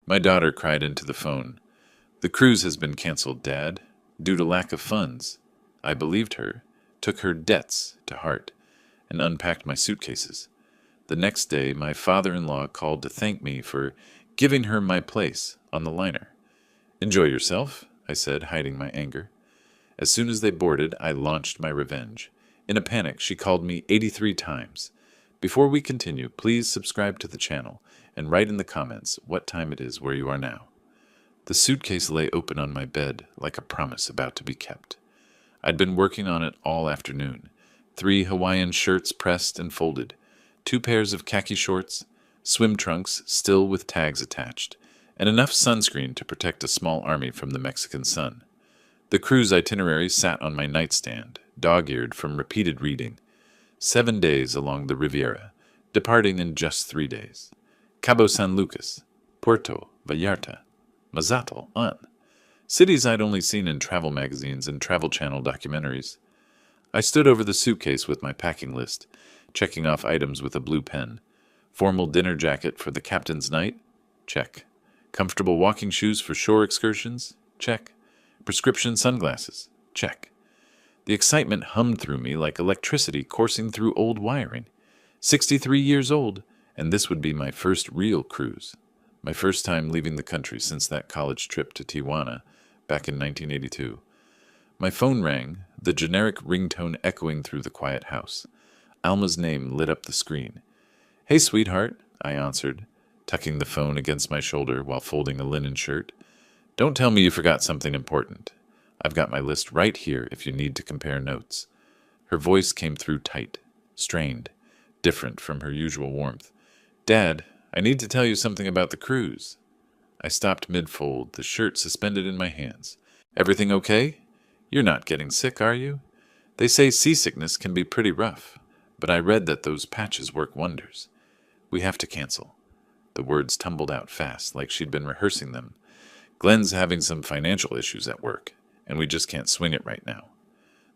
My daughter cried into the phone. The cruise has been canceled, Dad, due to lack of funds. I believed her, took her debts to heart, and unpacked my suitcases. The next day, my father-in-law called to thank me for giving her my place on the liner. Enjoy yourself, I said, hiding my anger. As soon as they boarded, I launched my revenge. In a panic, she called me 83 times. Before we continue, please subscribe to the channel and write in the comments what time it is where you are now. The suitcase lay open on my bed like a promise about to be kept. I'd been working on it all afternoon. 3 Hawaiian shirts pressed and folded, 2 pairs of khaki shorts, swim trunks still with tags attached, and enough sunscreen to protect a small army from the Mexican sun. The cruise itinerary sat on my nightstand, dog-eared from repeated reading. 7 days along the Riviera, departing in just 3 days. Cabo San Lucas, Puerto Vallarta, Mazatlán on. Cities I'd only seen in travel magazines and Travel Channel documentaries. I stood over the suitcase with my packing list, checking off items with a blue pen. Formal dinner jacket for the captain's night? Check. Comfortable walking shoes for shore excursions? Check. Prescription sunglasses? Check. The excitement hummed through me like electricity coursing through old wiring. 63 years old, and this would be my first real cruise. My first time leaving the country since that college trip to Tijuana back in 1982. My phone rang, the generic ringtone echoing through the quiet house. Alma's name lit up the screen. "Hey, sweetheart," I answered, tucking the phone against my shoulder while folding a linen shirt. "Don't tell me you forgot something important. I've got my list right here if you need to compare notes." Her voice came through tight, strained, different from her usual warmth. "Dad, I need to tell you something about the cruise." I stopped mid-fold, the shirt suspended in my hands. "Everything okay? You're not getting sick, are you? They say seasickness can be pretty rough, but I read that those patches work wonders. We have to cancel." The words tumbled out fast, like she'd been rehearsing them. "Glenn's having some financial issues at work, and we just can't swing it right now."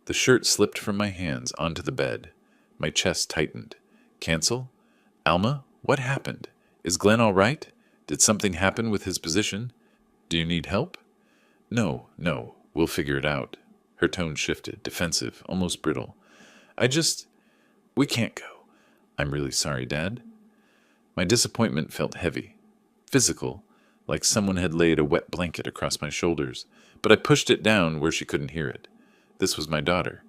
The shirt slipped from my hands onto the bed. My chest tightened. "Cancel? Alma, what happened? Is Glenn all right? Did something happen with his position? Do you need help?" No, we'll figure it out." Her tone shifted, defensive, almost brittle. We can't go. I'm really sorry, Dad." My disappointment felt heavy, physical, like someone had laid a wet blanket across my shoulders, but I pushed it down where she couldn't hear it. This was my daughter.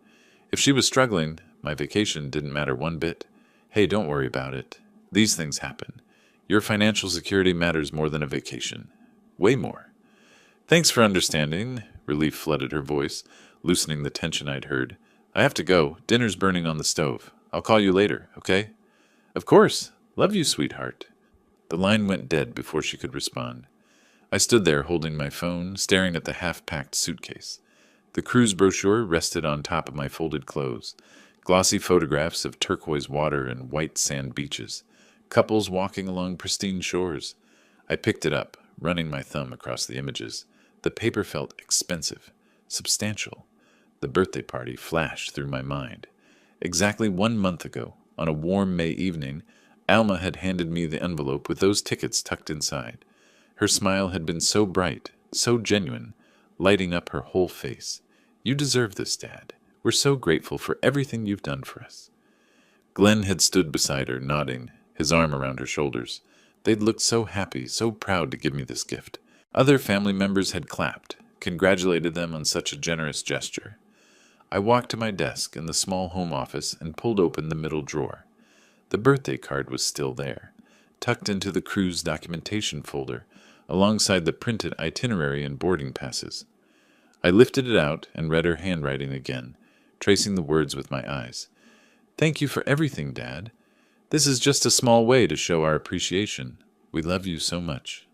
If she was struggling, my vacation didn't matter one bit. "Hey, don't worry about it. These things happen. Your financial security matters more than a vacation. Way more." "Thanks for understanding." Relief flooded her voice, loosening the tension I'd heard. "I have to go. Dinner's burning on the stove. I'll call you later, okay?" "Of course. Love you, sweetheart." The line went dead before she could respond. I stood there holding my phone, staring at the half-packed suitcase. The cruise brochure rested on top of my folded clothes. Glossy photographs of turquoise water and white sand beaches. Couples walking along pristine shores. I picked it up, running my thumb across the images. The paper felt expensive, substantial. The birthday party flashed through my mind. Exactly 1 month ago, on a warm May evening, Alma had handed me the envelope with those tickets tucked inside. Her smile had been so bright, so genuine, lighting up her whole face. "You deserve this, Dad. We're so grateful for everything you've done for us." Glenn had stood beside her, nodding, his arm around her shoulders. They'd looked so happy, so proud to give me this gift. Other family members had clapped, congratulated them on such a generous gesture. I walked to my desk in the small home office and pulled open the middle drawer. The birthday card was still there, tucked into the cruise documentation folder, alongside the printed itinerary and boarding passes. I lifted it out and read her handwriting again, tracing the words with my eyes. "Thank you for everything, Dad. This is just a small way to show our appreciation. We love you so much.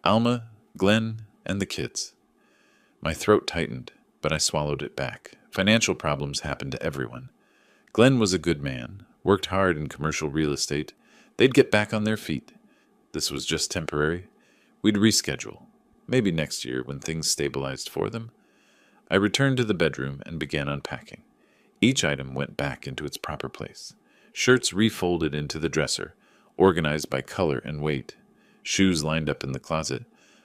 Alma, Glenn, and the kids." My throat tightened, but I swallowed it back. Financial problems happen to everyone. Glenn was a good man, worked hard in commercial real estate. They'd get back on their feet. This was just temporary. We'd reschedule, maybe next year when things stabilized for them. I returned to the bedroom and began unpacking. Each item went back into its proper place. Shirts refolded into the dresser, organized by color and weight. Shoes lined up in the closet.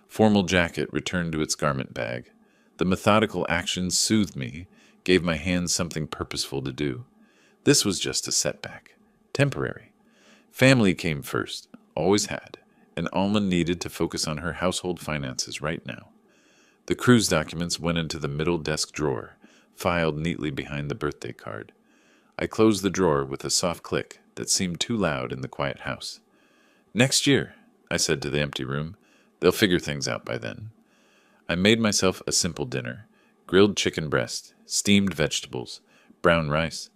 Formal jacket returned to its garment bag. The methodical action soothed me, gave my hands something purposeful to do. This was just a setback. Temporary. Family came first, always had, and Alma needed to focus on her household finances right now. The cruise documents went into the middle desk drawer, filed neatly behind the birthday card. I closed the drawer with a soft click that seemed too loud in the quiet house. "Next year," I said to the empty room. "They'll figure things out by then." I made myself a simple dinner: grilled chicken breast, steamed vegetables, brown rice.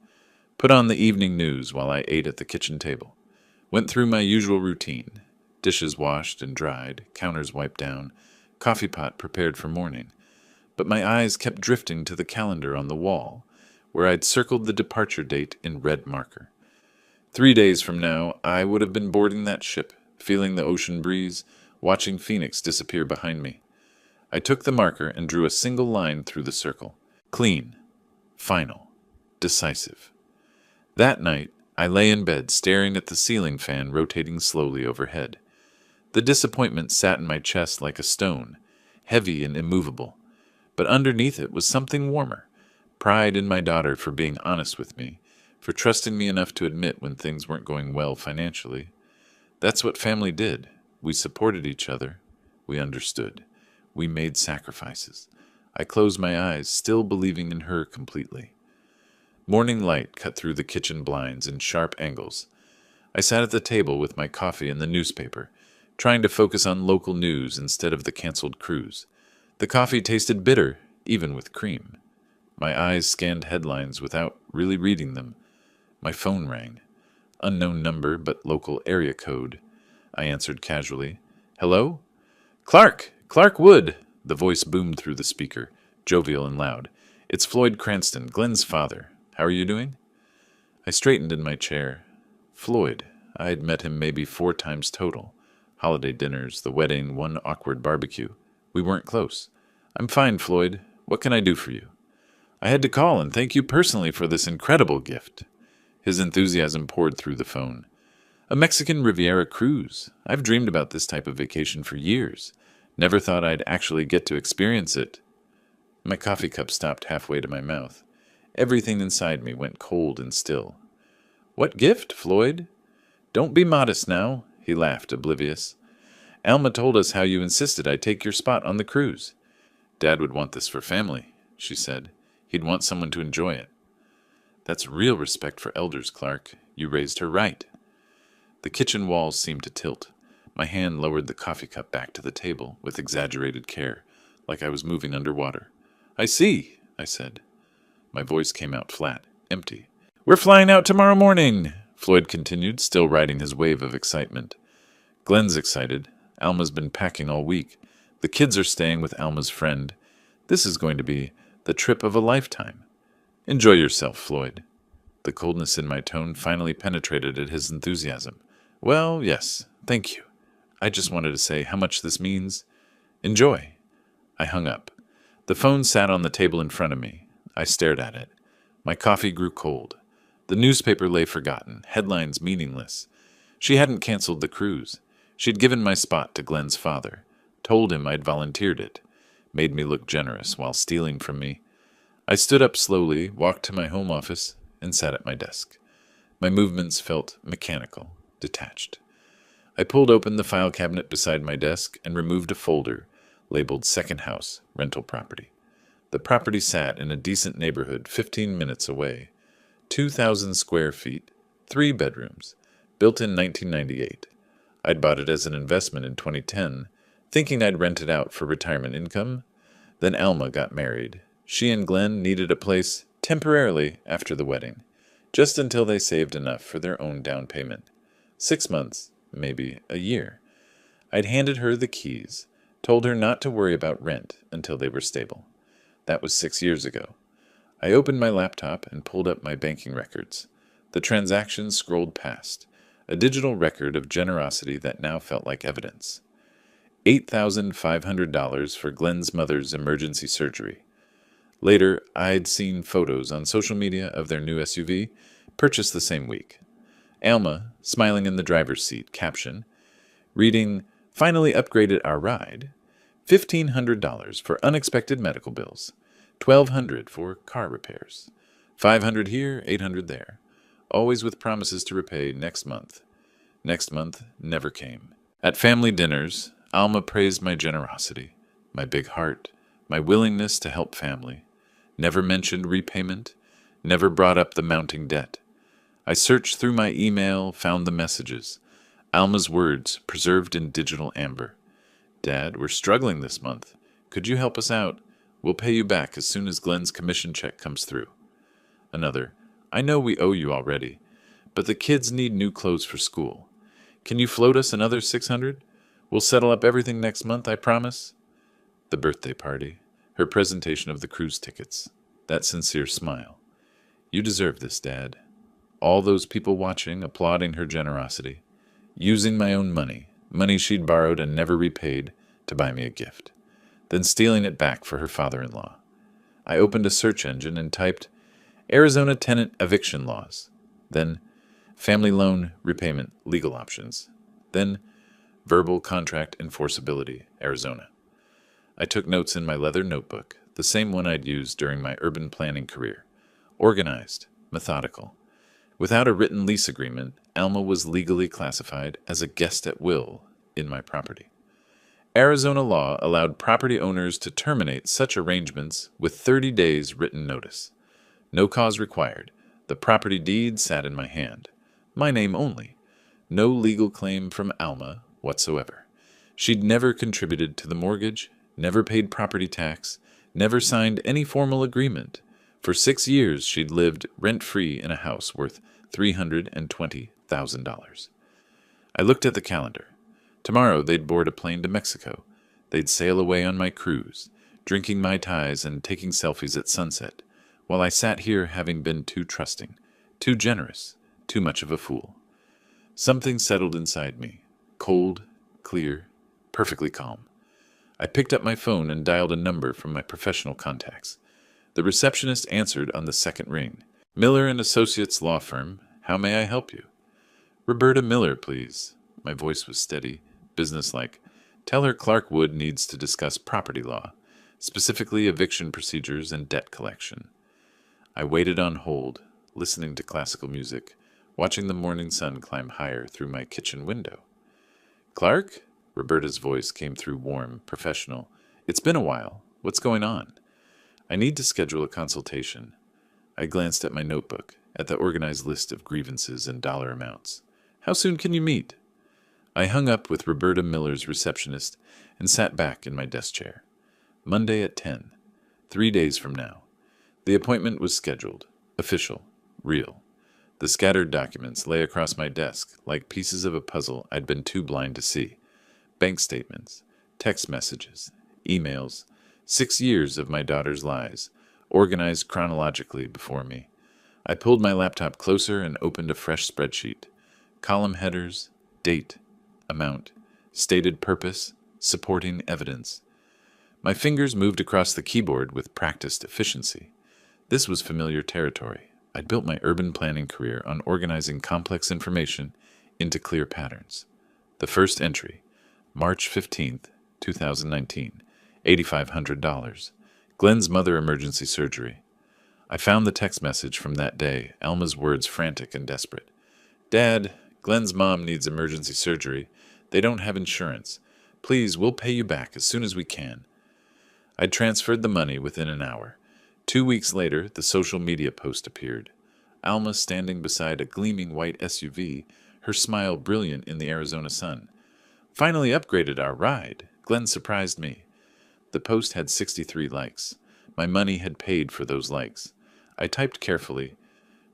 Put on the evening news while I ate at the kitchen table. Went through my usual routine: dishes washed and dried, counters wiped down, coffee pot prepared for morning. But my eyes kept drifting to the calendar on the wall, where I'd circled the departure date in red marker. 3 days from now, I would have been boarding that ship, feeling the ocean breeze, watching Phoenix disappear behind me. I took the marker and drew a single line through the circle. Clean. Final. Decisive. That night, I lay in bed staring at the ceiling fan rotating slowly overhead. The disappointment sat in my chest like a stone, heavy and immovable. But underneath it was something warmer: pride in my daughter for being honest with me, for trusting me enough to admit when things weren't going well financially. That's what family did. We supported each other. We understood. We made sacrifices. I closed my eyes, still believing in her completely. Morning light cut through the kitchen blinds in sharp angles. I sat at the table with my coffee and the newspaper, trying to focus on local news instead of the canceled cruise. The coffee tasted bitter, even with cream. My eyes scanned headlines without really reading them. My phone rang. Unknown number, but local area code. I answered casually. "Hello?" "Clark! Clark Wood!" The voice boomed through the speaker, jovial and loud. "It's Floyd Cranston, Glenn's father. How are you doing?" I straightened in my chair. Floyd. I had met him maybe 4 times total. Holiday dinners, the wedding, one awkward barbecue. We weren't close. "I'm fine, Floyd. What can I do for you?" "I had to call and thank you personally for this incredible gift." His enthusiasm poured through the phone. "A Mexican Riviera cruise. I've dreamed about this type of vacation for years. Never thought I'd actually get to experience it." My coffee cup stopped halfway to my mouth. Everything inside me went cold and still. "What gift, Floyd?" "Don't be modest now," he laughed, oblivious. "Alma told us how you insisted I take your spot on the cruise." "Dad would want this for family," she said. "He'd want someone to enjoy it." "That's real respect for elders, Clark. You raised her right." The kitchen walls seemed to tilt. My hand lowered the coffee cup back to the table with exaggerated care, like I was moving underwater. "I see," I said. My voice came out flat, empty. "We're flying out tomorrow morning," Floyd continued, still riding his wave of excitement. "Glenn's excited. Alma's been packing all week. The kids are staying with Alma's friend. This is going to be the trip of a lifetime. Enjoy yourself, Floyd." The coldness in my tone finally penetrated at his enthusiasm. "Well, yes, thank you. I just wanted to say how much this means. Enjoy." I hung up. The phone sat on the table in front of me. I stared at it. My coffee grew cold. The newspaper lay forgotten, headlines meaningless. She hadn't canceled the cruise. She'd given my spot to Glenn's father, told him I'd volunteered it, made me look generous while stealing from me. I stood up slowly, walked to my home office, and sat at my desk. My movements felt mechanical, detached. I pulled open the file cabinet beside my desk and removed a folder labeled Second House, Rental Property. The property sat in a decent neighborhood 15 minutes away. 2,000 square feet, 3 bedrooms, built in 1998. I'd bought it as an investment in 2010, thinking I'd rent it out for retirement income. Then Alma got married. She and Glenn needed a place temporarily after the wedding, just until they saved enough for their own down payment. 6 months, maybe a year. I'd handed her the keys, told her not to worry about rent until they were stable. That was 6 years ago. I opened my laptop and pulled up my banking records. The transactions scrolled past, a digital record of generosity that now felt like evidence. $8,500 for Glenn's mother's emergency surgery. Later, I'd seen photos on social media of their new SUV, purchased the same week. Alma, smiling in the driver's seat, caption, reading, "Finally upgraded our ride." $1,500 for unexpected medical bills, $1,200 for car repairs, $500 here, $800 there, always with promises to repay next month. Next month never came. At family dinners, Alma praised my generosity, my big heart, my willingness to help family. Never mentioned repayment, never brought up the mounting debt. I searched through my email, found the messages. Alma's words, preserved in digital amber. Dad, we're struggling this month. Could you help us out? We'll pay you back as soon as Glenn's commission check comes through. Another, I know we owe you already, but the kids need new clothes for school. Can you float us another $600? We'll settle up everything next month, I promise. The birthday party, her presentation of the cruise tickets, that sincere smile. You deserve this, Dad. All those people watching, applauding her generosity. Using my own money, money she'd borrowed and never repaid, to buy me a gift. Then stealing it back for her father-in-law. I opened a search engine and typed Arizona tenant eviction laws. Then family loan repayment legal options. Then verbal contract enforceability, Arizona. I took notes in my leather notebook, the same one I'd used during my urban planning career. Organized, methodical. Without a written lease agreement, Alma was legally classified as a guest at will in my property. Arizona law allowed property owners to terminate such arrangements with 30 days written notice. No cause required. The property deed sat in my hand. My name only. No legal claim from Alma whatsoever. She'd never contributed to the mortgage, never paid property tax, never signed any formal agreement. For 6 years, she'd lived rent-free in a house worth $320,000. I looked at the calendar. Tomorrow they'd board a plane to Mexico. They'd sail away on my cruise, drinking Mai Tais and taking selfies at sunset, while I sat here having been too trusting, too generous, too much of a fool. Something settled inside me, cold, clear, perfectly calm. I picked up my phone and dialed a number from my professional contacts. The receptionist answered on the second ring. Miller and Associates Law Firm, how may I help you? Roberta Miller, please. My voice was steady, businesslike. Tell her Clark Wood needs to discuss property law, specifically eviction procedures and debt collection. I waited on hold, listening to classical music, watching the morning sun climb higher through my kitchen window. Clark? Roberta's voice came through warm, professional. It's been a while. What's going on? I need to schedule a consultation. I glanced at my notebook, at the organized list of grievances and dollar amounts. How soon can you meet? I hung up with Roberta Miller's receptionist and sat back in my desk chair. Monday at 10, 3 days from now. The appointment was scheduled, official, real. The scattered documents lay across my desk like pieces of a puzzle I'd been too blind to see. Bank statements, text messages, emails, 6 years of my daughter's lies, organized chronologically before me. I pulled my laptop closer and opened a fresh spreadsheet. Column headers, date, amount, stated purpose, supporting evidence. My fingers moved across the keyboard with practiced efficiency. This was familiar territory. I'd built my urban planning career on organizing complex information into clear patterns. The first entry, March 15th, 2019, $8,500. Glenn's mother emergency surgery. I found the text message from that day, Alma's words frantic and desperate. Dad, Glenn's mom needs emergency surgery. They don't have insurance. Please, we'll pay you back as soon as we can. I transferred the money within an hour. 2 weeks later, the social media post appeared. Alma standing beside a gleaming white SUV, her smile brilliant in the Arizona sun. Finally upgraded our ride. Glenn surprised me. The post had 63 likes. My money had paid for those likes. I typed carefully.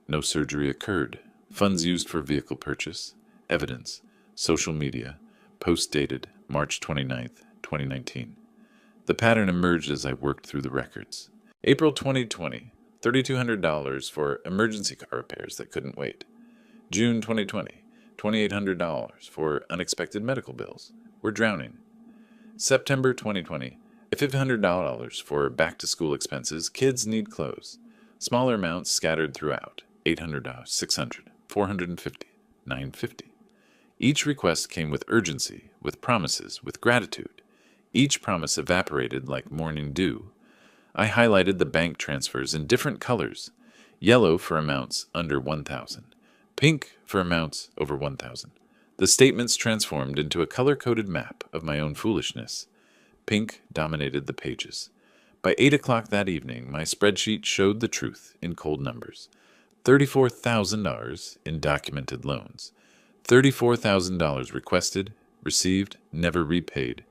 No surgery occurred. Funds used for vehicle purchase. Evidence. Social media. Post dated March 29th, 2019. The pattern emerged as I worked through the records. April 2020, $3,200 for emergency car repairs that couldn't wait. June 2020, $2,800 for unexpected medical bills. We're drowning. September 2020, $500 for back-to-school expenses. Kids need clothes. Smaller amounts scattered throughout. $800, $600, $450, $950. Each request came with urgency, with promises, with gratitude. Each promise evaporated like morning dew. I highlighted the bank transfers in different colors: yellow for amounts under 1,000, pink for amounts over 1,000. The statements transformed into a color-coded map of my own foolishness. Pink dominated the pages. By 8 o'clock that evening, my spreadsheet showed the truth in cold numbers. $34,000 in documented loans. $34,000 requested, received, never repaid.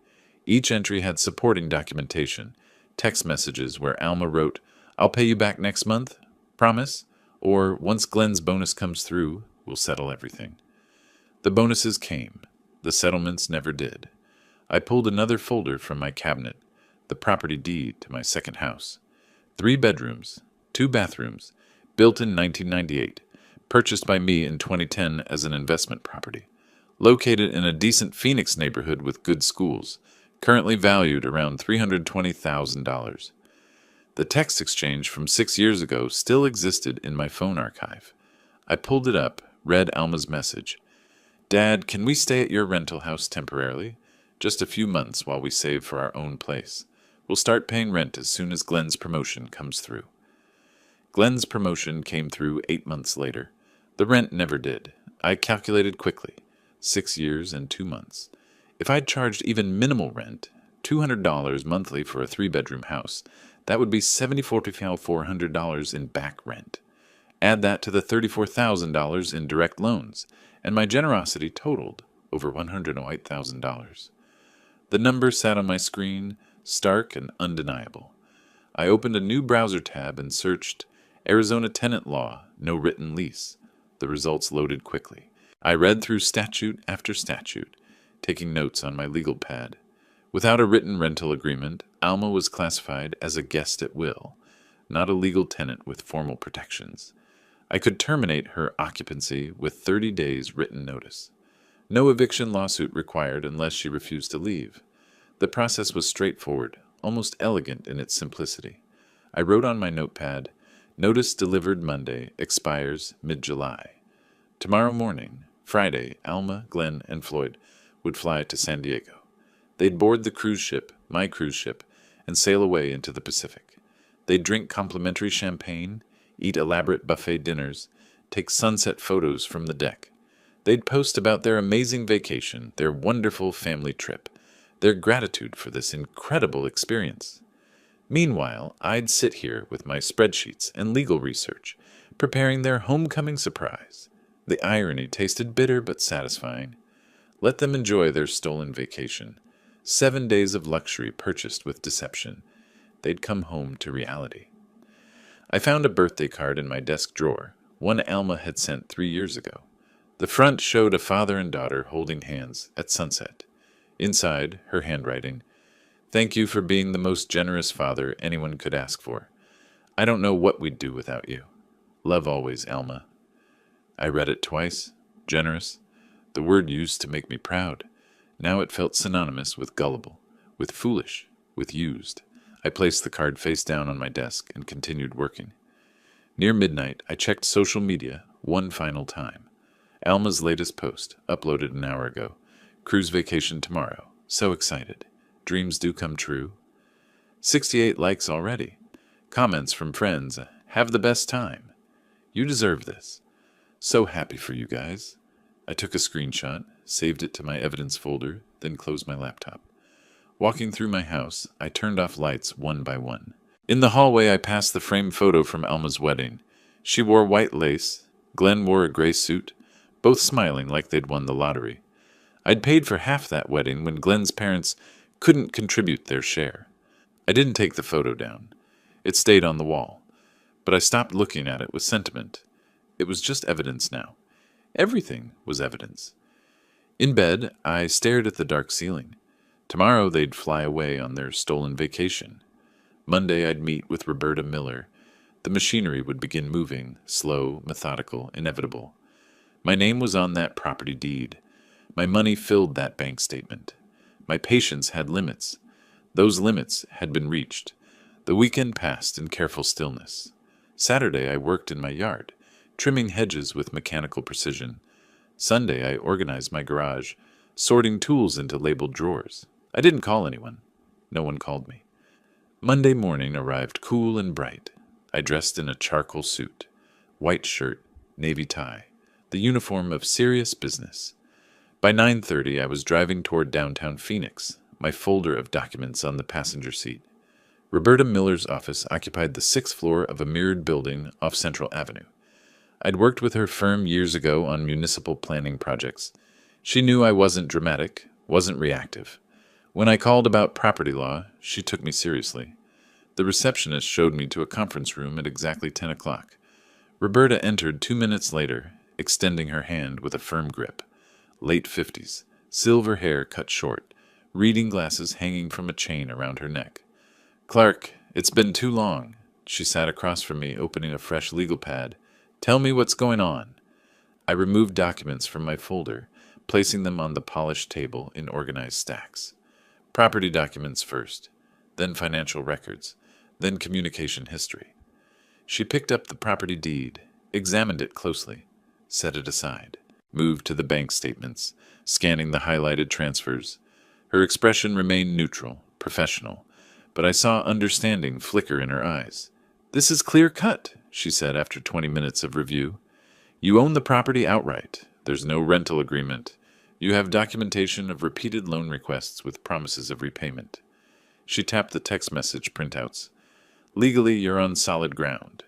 Each entry had supporting documentation, text messages where Alma wrote, "I'll pay you back next month, promise," or "Once Glenn's bonus comes through, we'll settle everything." The bonuses came. The settlements never did. I pulled another folder from my cabinet, the property deed to my second house. 3 bedrooms, 2 bathrooms, built in 1998, purchased by me in 2010 as an investment property. Located in a decent Phoenix neighborhood with good schools, currently valued around $320,000. The text exchange from 6 years ago still existed in my phone archive. I pulled it up, read Alma's message. "Dad, can we stay at your rental house temporarily? Just a few months while we save for our own place. We'll start paying rent as soon as Glenn's promotion comes through." Glenn's promotion came through 8 months later. The rent never did. I calculated quickly. 6 years and 2 months. If I'd charged even minimal rent, $200 monthly for a 3-bedroom house, that would be $74,400 in back rent. Add that to the $34,000 in direct loans, and my generosity totaled over $108,000. The number sat on my screen, stark and undeniable. I opened a new browser tab and searched Arizona tenant law, no written lease. The results loaded quickly. I read through statute after statute, taking notes on my legal pad. Without a written rental agreement, Alma was classified as a guest at will, not a legal tenant with formal protections. I could terminate her occupancy with 30 days written notice. No eviction lawsuit required unless she refused to leave. The process was straightforward, almost elegant in its simplicity. I wrote on my notepad, "Notice delivered Monday, expires mid-July." Tomorrow morning, Friday, Alma, Glenn, and Floyd would fly to San Diego. They'd board the cruise ship, my cruise ship, and sail away into the Pacific. They'd drink complimentary champagne, eat elaborate buffet dinners, take sunset photos from the deck. They'd post about their amazing vacation, their wonderful family trip, their gratitude for this incredible experience. Meanwhile, I'd sit here with my spreadsheets and legal research, preparing their homecoming surprise. The irony tasted bitter but satisfying. Let them enjoy their stolen vacation. 7 days of luxury purchased with deception. They'd come home to reality. I found a birthday card in my desk drawer, one Alma had sent 3 years ago. The front showed a father and daughter holding hands at sunset. Inside, her handwriting, "Thank you for being the most generous father anyone could ask for. I don't know what we'd do without you. Love always, Alma." I read it twice. Generous, the word used to make me proud. Now it felt synonymous with gullible, with foolish, with used. I placed the card face down on my desk and continued working. Near midnight, I checked social media one final time. Alma's latest post, uploaded an hour ago. "Cruise vacation tomorrow. So excited. Dreams do come true." 68 likes already. Comments from friends. "Have the best time. You deserve this. So happy for you guys." I took a screenshot, saved it to my evidence folder, then closed my laptop. Walking through my house, I turned off lights one by one. In the hallway, I passed the framed photo from Alma's wedding. She wore white lace. Glenn wore a gray suit, both smiling like they'd won the lottery. I'd paid for half that wedding when Glenn's parents couldn't contribute their share. I didn't take the photo down. It stayed on the wall. But I stopped looking at it with sentiment. It was just evidence now. Everything was evidence. In bed, I stared at the dark ceiling. Tomorrow they'd fly away on their stolen vacation. Monday I'd meet with Roberta Miller. The machinery would begin moving, slow, methodical, inevitable. My name was on that property deed. My money filled that bank statement. My patience had limits. Those limits had been reached. The weekend passed in careful stillness. Saturday I worked in my yard, trimming hedges with mechanical precision. Sunday I organized my garage, sorting tools into labeled drawers. I didn't call anyone. No one called me. Monday morning arrived cool and bright. I dressed in a charcoal suit, white shirt, navy tie, the uniform of serious business. By 9:30, I was driving toward downtown Phoenix, my folder of documents on the passenger seat. Roberta Miller's office occupied the 6th floor of a mirrored building off Central Avenue. I'd worked with her firm years ago on municipal planning projects. She knew I wasn't dramatic, wasn't reactive. When I called about property law, she took me seriously. The receptionist showed me to a conference room at exactly 10 o'clock. Roberta entered 2 minutes later, extending her hand with a firm grip. Late 50s, silver hair cut short, reading glasses hanging from a chain around her neck. "Clark, it's been too long." She sat across from me, opening a fresh legal pad. "Tell me what's going on." I removed documents from my folder, placing them on the polished table in organized stacks. Property documents first, then financial records, then communication history. She picked up the property deed, examined it closely, set it aside, moved to the bank statements, scanning the highlighted transfers. Her expression remained neutral, professional, but I saw understanding flicker in her eyes. "This is clear cut," she said after 20 minutes of review. "You own the property outright. There's no rental agreement. You have documentation of repeated loan requests with promises of repayment." She tapped the text message printouts. "Legally, you're on solid ground.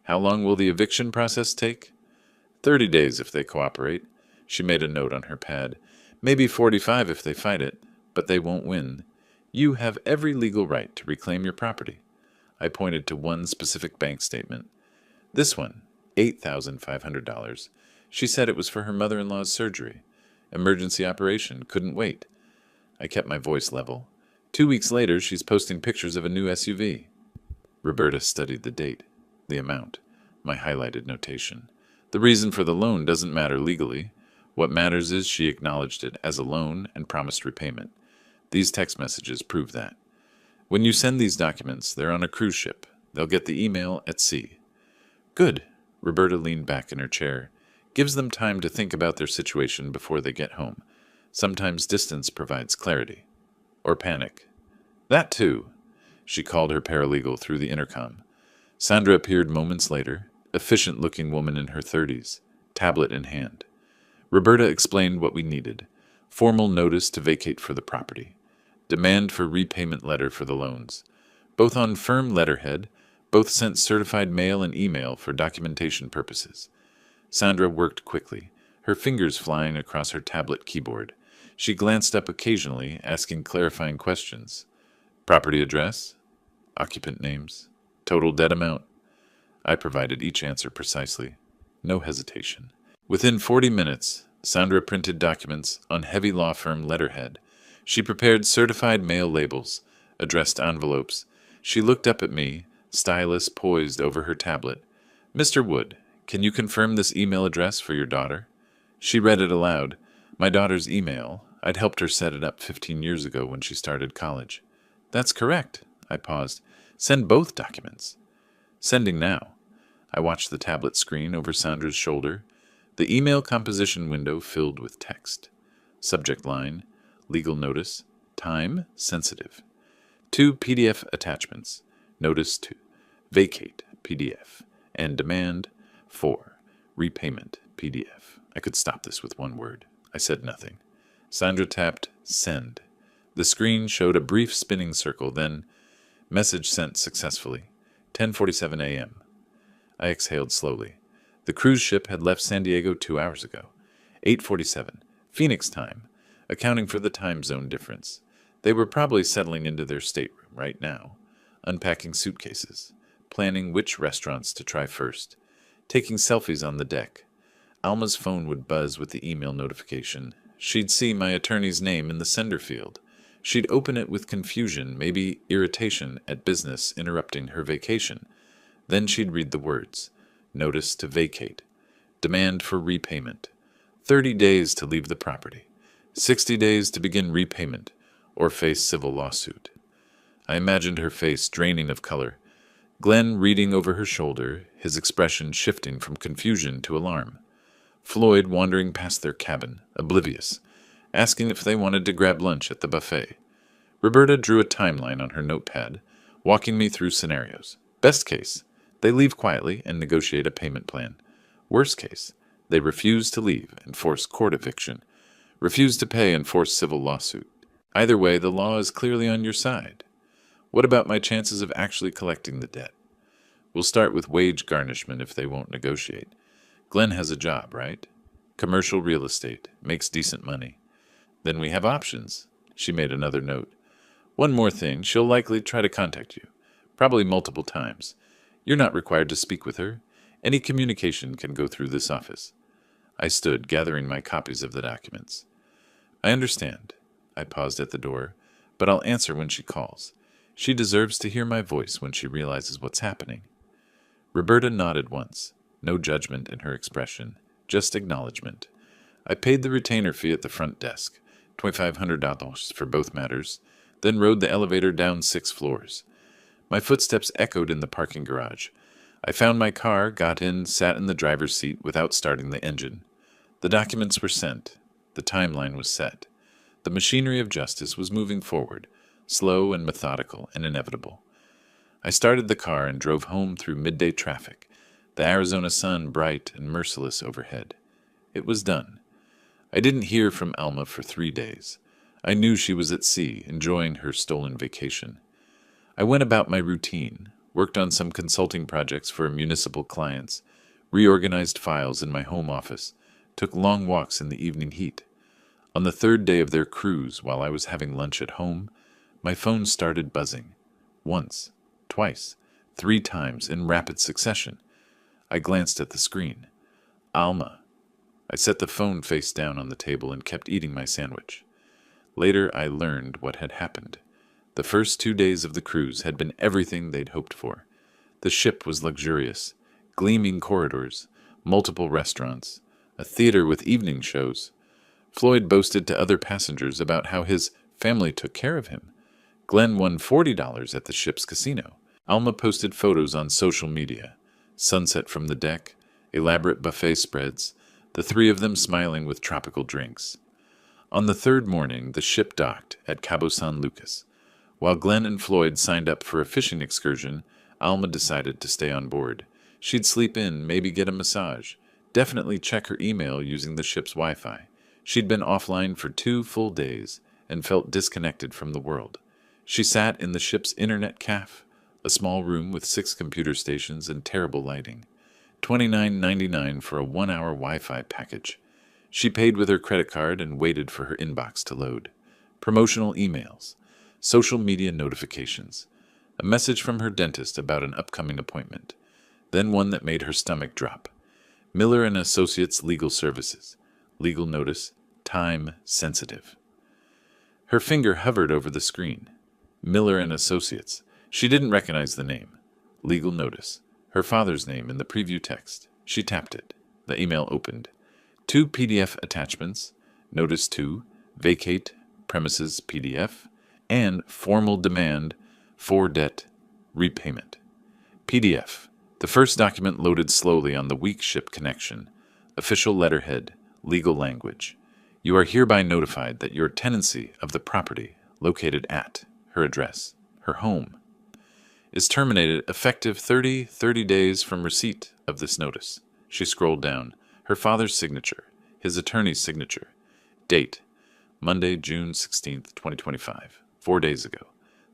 How long will the eviction process take?" 30 days if they cooperate." She made a note on her pad. "Maybe 45 if they fight it, but they won't win. You have every legal right to reclaim your property." I pointed to one specific bank statement. "This one, $8,500. She said it was for her mother-in-law's surgery. Emergency operation, couldn't wait." I kept my voice level. 2 weeks later, she's posting pictures of a new SUV. Roberta studied the date, the amount, my highlighted notation. The reason for the loan doesn't matter legally. What matters is she acknowledged it as a loan and promised repayment. These text messages prove that. When you send these documents, they're on a cruise ship. They'll get the email at sea. "Good." Roberta leaned back in her chair. "Gives them time to think about their situation before they get home. Sometimes distance provides clarity. Or panic." "That too." She called her paralegal through the intercom. Sandra appeared moments later, efficient-looking woman in her 30s, tablet in hand. Roberta explained what we needed. Formal notice to vacate for the property. Demand for repayment letter for the loans. Both on firm letterhead, both sent certified mail and email for documentation purposes. Sandra worked quickly, her fingers flying across her tablet keyboard. She glanced up occasionally, asking clarifying questions. "Property address? Occupant names? Total debt amount?" I provided each answer precisely. No hesitation. Within 40 minutes, Sandra printed documents on heavy law firm letterhead. She prepared certified mail labels, addressed envelopes. She looked up at me, stylus poised over her tablet. "Mr. Wood, can you confirm this email address for your daughter?" She read it aloud. My daughter's email. I'd helped her set it up 15 years ago when she started college. "That's correct." I paused. "Send both documents." "Sending now." I watched the tablet screen over Sandra's shoulder. The email composition window filled with text. Subject line, legal notice, time, sensitive. 2 PDF attachments, notice 2, vacate, PDF, and demand 4, repayment, PDF. I could stop this with one word. I said nothing. Sandra tapped send. The screen showed a brief spinning circle, then message sent successfully, 10:47 a.m. I exhaled slowly. The cruise ship had left San Diego 2 hours ago. 8:47, Phoenix time, accounting for the time zone difference. They were probably settling into their stateroom right now, unpacking suitcases, planning which restaurants to try first, taking selfies on the deck. Alma's phone would buzz with the email notification. She'd see my attorney's name in the sender field. She'd open it with confusion, maybe irritation at business interrupting her vacation. Then she'd read the words. Notice to vacate. Demand for repayment. 30 days to leave the property. 60 days to begin repayment or face civil lawsuit. I imagined her face draining of color. Glenn reading over her shoulder, his expression shifting from confusion to alarm. Floyd wandering past their cabin, oblivious, asking if they wanted to grab lunch at the buffet. Roberta drew a timeline on her notepad, walking me through scenarios. Best case, they leave quietly and negotiate a payment plan. Worst case, they refuse to leave and force court eviction, refuse to pay and force civil lawsuit. Either way, the law is clearly on your side. What about my chances of actually collecting the debt? We'll start with wage garnishment if they won't negotiate. Glenn has a job, right? Commercial real estate, makes decent money. Then we have options. She made another note. One more thing, she'll likely try to contact you, probably multiple times. You're not required to speak with her. Any communication can go through this office. I stood, gathering my copies of the documents. I understand. I paused at the door, but I'll answer when she calls. She deserves to hear my voice when she realizes what's happening. Roberta nodded once, no judgment in her expression, just acknowledgement. I paid the retainer fee at the front desk, $2,500 for both matters, then rode the elevator down 6 floors. My footsteps echoed in the parking garage. I found my car, got in, sat in the driver's seat without starting the engine. The documents were sent. The timeline was set. The machinery of justice was moving forward, slow and methodical and inevitable. I started the car and drove home through midday traffic, the Arizona sun bright and merciless overhead. It was done. I didn't hear from Alma for 3 days. I knew she was at sea, enjoying her stolen vacation. I went about my routine, worked on some consulting projects for municipal clients, reorganized files in my home office, took long walks in the evening heat. On the 3rd day of their cruise, while I was having lunch at home, my phone started buzzing. Once, twice, 3 times in rapid succession. I glanced at the screen. Alma. I set the phone face down on the table and kept eating my sandwich. Later, I learned what had happened. The first 2 days of the cruise had been everything they'd hoped for. The ship was luxurious, gleaming corridors, multiple restaurants, a theater with evening shows. Floyd boasted to other passengers about how his family took care of him. Glenn won $40 at the ship's casino. Alma posted photos on social media. Sunset from the deck, elaborate buffet spreads, the 3 of them smiling with tropical drinks. On the 3rd morning, the ship docked at Cabo San Lucas. While Glenn and Floyd signed up for a fishing excursion, Alma decided to stay on board. She'd sleep in, maybe get a massage, definitely check her email using the ship's Wi-Fi. She'd been offline for 2 full days and felt disconnected from the world. She sat in the ship's internet cafe, a small room with 6 computer stations and terrible lighting. $29.99 for a 1-hour Wi-Fi package. She paid with her credit card and waited for her inbox to load. Promotional emails, social media notifications, a message from her dentist about an upcoming appointment, then one that made her stomach drop. Miller and Associates Legal Services. Legal notice, time sensitive. Her finger hovered over the screen. Miller and Associates. She didn't recognize the name. Legal notice. Her father's name in the preview text. She tapped it. The email opened. 2 PDF attachments. Notice 2. Vacate premises PDF. And formal demand for debt repayment. PDF. The first document loaded slowly on the weak ship connection. Official letterhead. Legal language. You are hereby notified that your tenancy of the property located at her address, her home, is terminated effective 30 days from receipt of this notice. She scrolled down. Her father's signature, his attorney's signature. Date, Monday, June 16th, 2025, 4 days ago.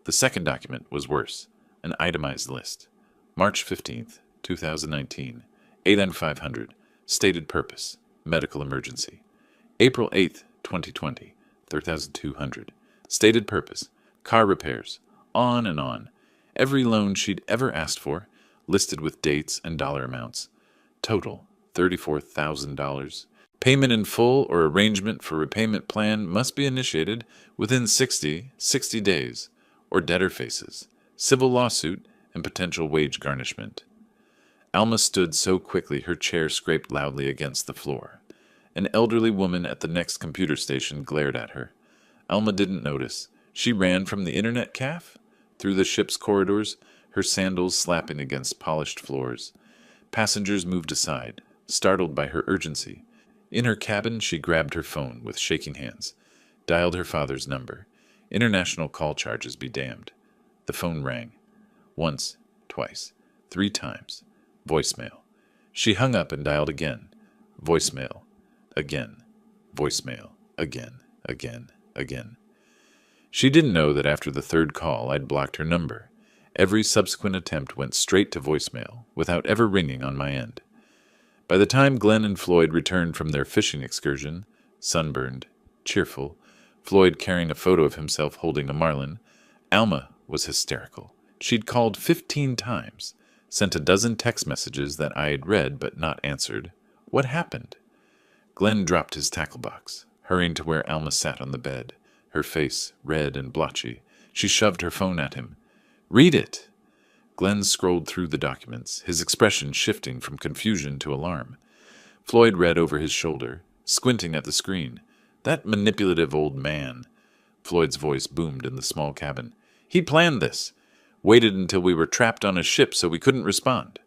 The second document was worse, an itemized list. March 15th, 2019, 8:05, stated purpose, medical emergency. April 8th, 2020, 3,200, stated purpose, car repairs, on and on. Every loan she'd ever asked for, listed with dates and dollar amounts. Total, $34,000. Payment in full or arrangement for repayment plan must be initiated within 60 days, or debtor faces, civil lawsuit, and potential wage garnishment. Alma stood so quickly her chair scraped loudly against the floor. An elderly woman at the next computer station glared at her. Alma didn't notice. She ran from the internet cafe, through the ship's corridors, her sandals slapping against polished floors. Passengers moved aside, startled by her urgency. In her cabin, she grabbed her phone with shaking hands, dialed her father's number. International call charges be damned. The phone rang. Once, twice, 3 times. Voicemail. She hung up and dialed again. Voicemail. Again. Voicemail. Again. Again. She didn't know that after the third call I'd blocked her number. Every subsequent attempt went straight to voicemail, without ever ringing on my end. By the time Glenn and Floyd returned from their fishing excursion, sunburned, cheerful, Floyd carrying a photo of himself holding a marlin, Alma was hysterical. She'd called 15 times, sent a dozen text messages that I had read but not answered. What happened? Glenn dropped his tackle box, hurrying to where Alma sat on the bed, her face red and blotchy. She shoved her phone at him. "Read it!" Glenn scrolled through the documents, his expression shifting from confusion to alarm. Floyd read over his shoulder, squinting at the screen. "That manipulative old man." Floyd's voice boomed in the small cabin. "He planned this. Waited until we were trapped on a ship so we couldn't respond."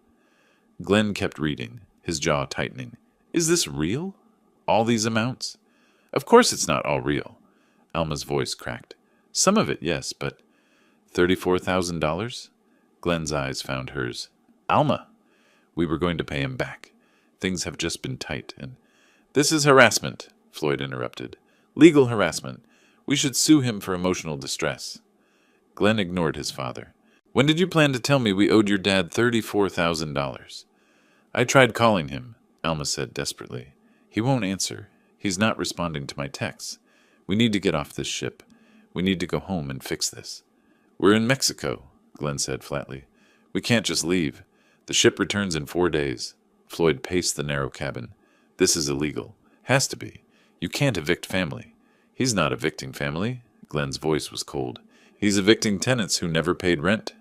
Glenn kept reading, his jaw tightening. "Is this real? All these amounts?" "Of course it's not all real." Alma's voice cracked. "Some of it, yes, but $34,000? Glenn's eyes found hers. "Alma!" "We were going to pay him back. Things have just been tight, and—" "This is harassment," Floyd interrupted. "Legal harassment. We should sue him for emotional distress." Glenn ignored his father. "When did you plan to tell me we owed your dad $34,000? "I tried calling him," Alma said desperately. "He won't answer. He's not responding to my texts. We need to get off this ship. We need to go home and fix this." "We're in Mexico," Glenn said flatly. "We can't just leave. The ship returns in 4 days." Floyd paced the narrow cabin. "This is illegal. Has to be. You can't evict family." "He's not evicting family." Glenn's voice was cold. "He's evicting tenants who never paid rent."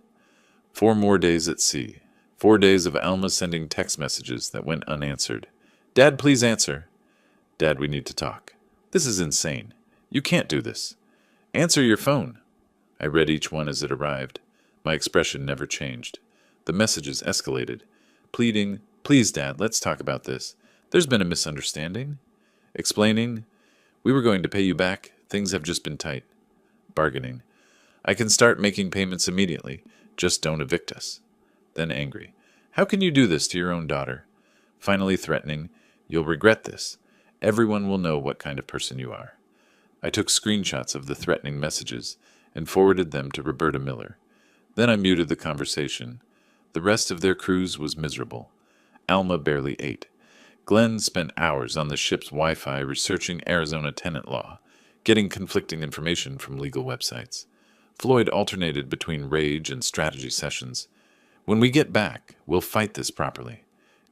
4 more days at sea. 4 days of Alma sending text messages that went unanswered. "Dad, please answer." "Dad, we need to talk." "This is insane. You can't do this." "Answer your phone." I read each one as it arrived. My expression never changed. The messages escalated. Pleading, "Please, Dad, let's talk about this. There's been a misunderstanding." Explaining, "We were going to pay you back. Things have just been tight." Bargaining, "I can start making payments immediately. Just don't evict us." Then angry, "How can you do this to your own daughter?" Finally threatening, "You'll regret this. Everyone will know what kind of person you are." I took screenshots of the threatening messages and forwarded them to Roberta Miller. Then I muted the conversation. The rest of their cruise was miserable. Alma barely ate. Glenn spent hours on the ship's Wi-Fi researching Arizona tenant law, getting conflicting information from legal websites. Floyd alternated between rage and strategy sessions. "When we get back, we'll fight this properly.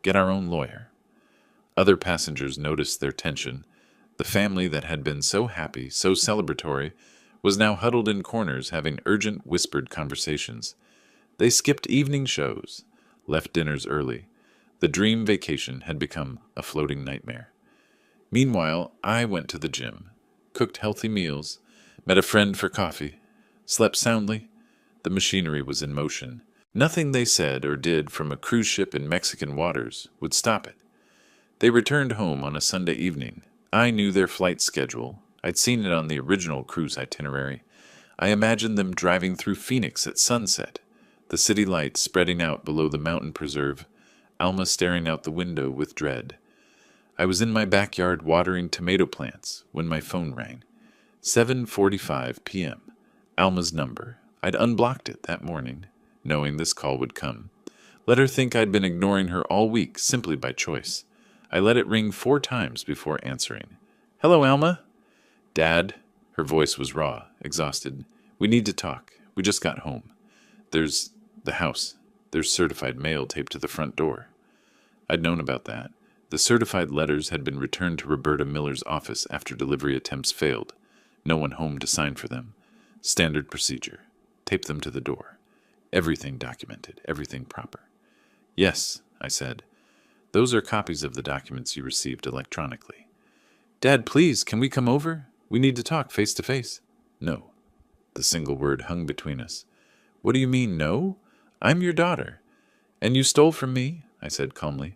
Get our own lawyer." Other passengers noticed their tension. The family that had been so happy, so celebratory, was now huddled in corners having urgent whispered conversations. They skipped evening shows, left dinners early. The dream vacation had become a floating nightmare. Meanwhile, I went to the gym, cooked healthy meals, met a friend for coffee, slept soundly. The machinery was in motion. Nothing they said or did from a cruise ship in Mexican waters would stop it. They returned home on a Sunday evening. I knew their flight schedule. I'd seen it on the original cruise itinerary. I imagined them driving through Phoenix at sunset, the city lights spreading out below the mountain preserve, Alma staring out the window with dread. I was in my backyard watering tomato plants when my phone rang. 7:45 p.m. Alma's number. I'd unblocked it that morning, knowing this call would come. Let her think I'd been ignoring her all week simply by choice. I let it ring 4 times before answering. "Hello, Alma?" "Dad," her voice was raw, exhausted. "We need to talk. We just got home. There's the house. There's certified mail taped to the front door." I'd known about that. The certified letters had been returned to Roberta Miller's office after delivery attempts failed. No one home to sign for them. Standard procedure. Tape them to the door. Everything documented, everything proper. "Yes," I said. "Those are copies of the documents you received electronically." "Dad, please, can we come over? We need to talk face to face." "No." The single word hung between us. "What do you mean, no? I'm your daughter." "And you stole from me," I said calmly.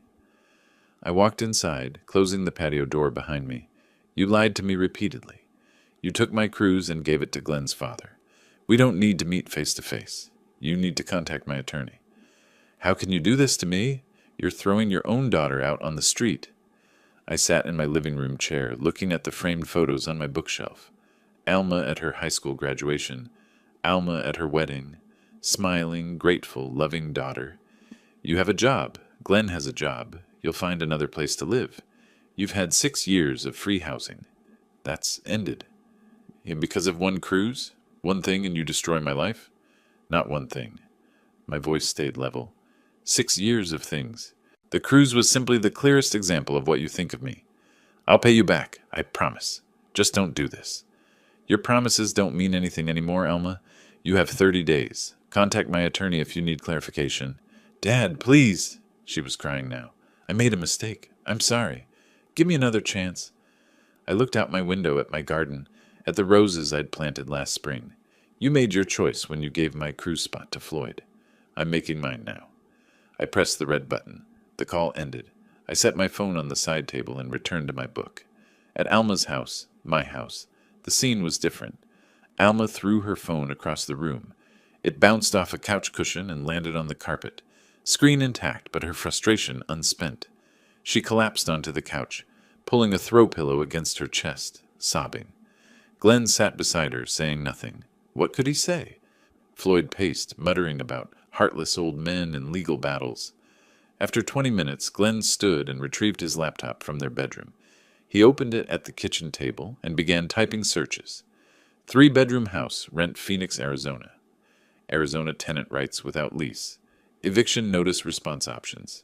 I walked inside, closing the patio door behind me. "You lied to me repeatedly. You took my cruise and gave it to Glenn's father. We don't need to meet face to face. You need to contact my attorney. How can you do this to me? You're throwing your own daughter out on the street. I sat in my living room chair, looking at the framed photos on my bookshelf. Alma at her high school graduation, Alma at her wedding, smiling, grateful, loving daughter. You have a job. Glenn has a job. You'll find another place to live. You've had 6 years of free housing. That's ended. And because of one cruise? One thing and you destroy my life? Not one thing. My voice stayed level. 6 years of things. The cruise was simply the clearest example of what you think of me. I'll pay you back, I promise. Just don't do this. Your promises don't mean anything anymore, Alma. You have 30 days. Contact my attorney if you need clarification. Dad, please. She was crying now. I made a mistake. I'm sorry. Give me another chance. I looked out my window at my garden, at the roses I'd planted last spring. You made your choice when you gave my cruise spot to Floyd. I'm making mine now. I pressed the red button. The call ended. I set my phone on the side table and returned to my book. At Alma's house, my house, the scene was different. Alma threw her phone across the room. It bounced off a couch cushion and landed on the carpet. Screen intact, but her frustration unspent. She collapsed onto the couch, pulling a throw pillow against her chest, sobbing. Glenn sat beside her, saying nothing. What could he say? Floyd paced, muttering about heartless old men and legal battles. After 20 minutes, Glenn stood and retrieved his laptop from their bedroom. He opened it at the kitchen table and began typing searches. 3-bedroom house, rent Phoenix, Arizona. Arizona tenant rights without lease. Eviction notice response options.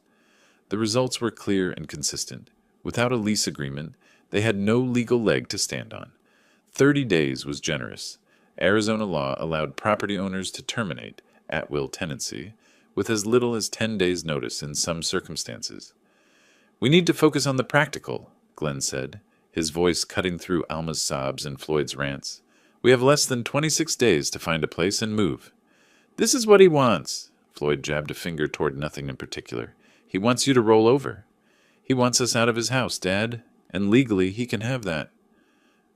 The results were clear and consistent. Without a lease agreement, they had no legal leg to stand on. 30 days was generous. Arizona law allowed property owners to terminate at-will tenancy with as little as 10 days' notice in some circumstances. We need to focus on the practical, Glenn said, his voice cutting through Alma's sobs and Floyd's rants. We have less than 26 days to find a place and move. This is what he wants. Floyd jabbed a finger toward nothing in particular. He wants you to roll over. He wants us out of his house, Dad, and legally he can have that.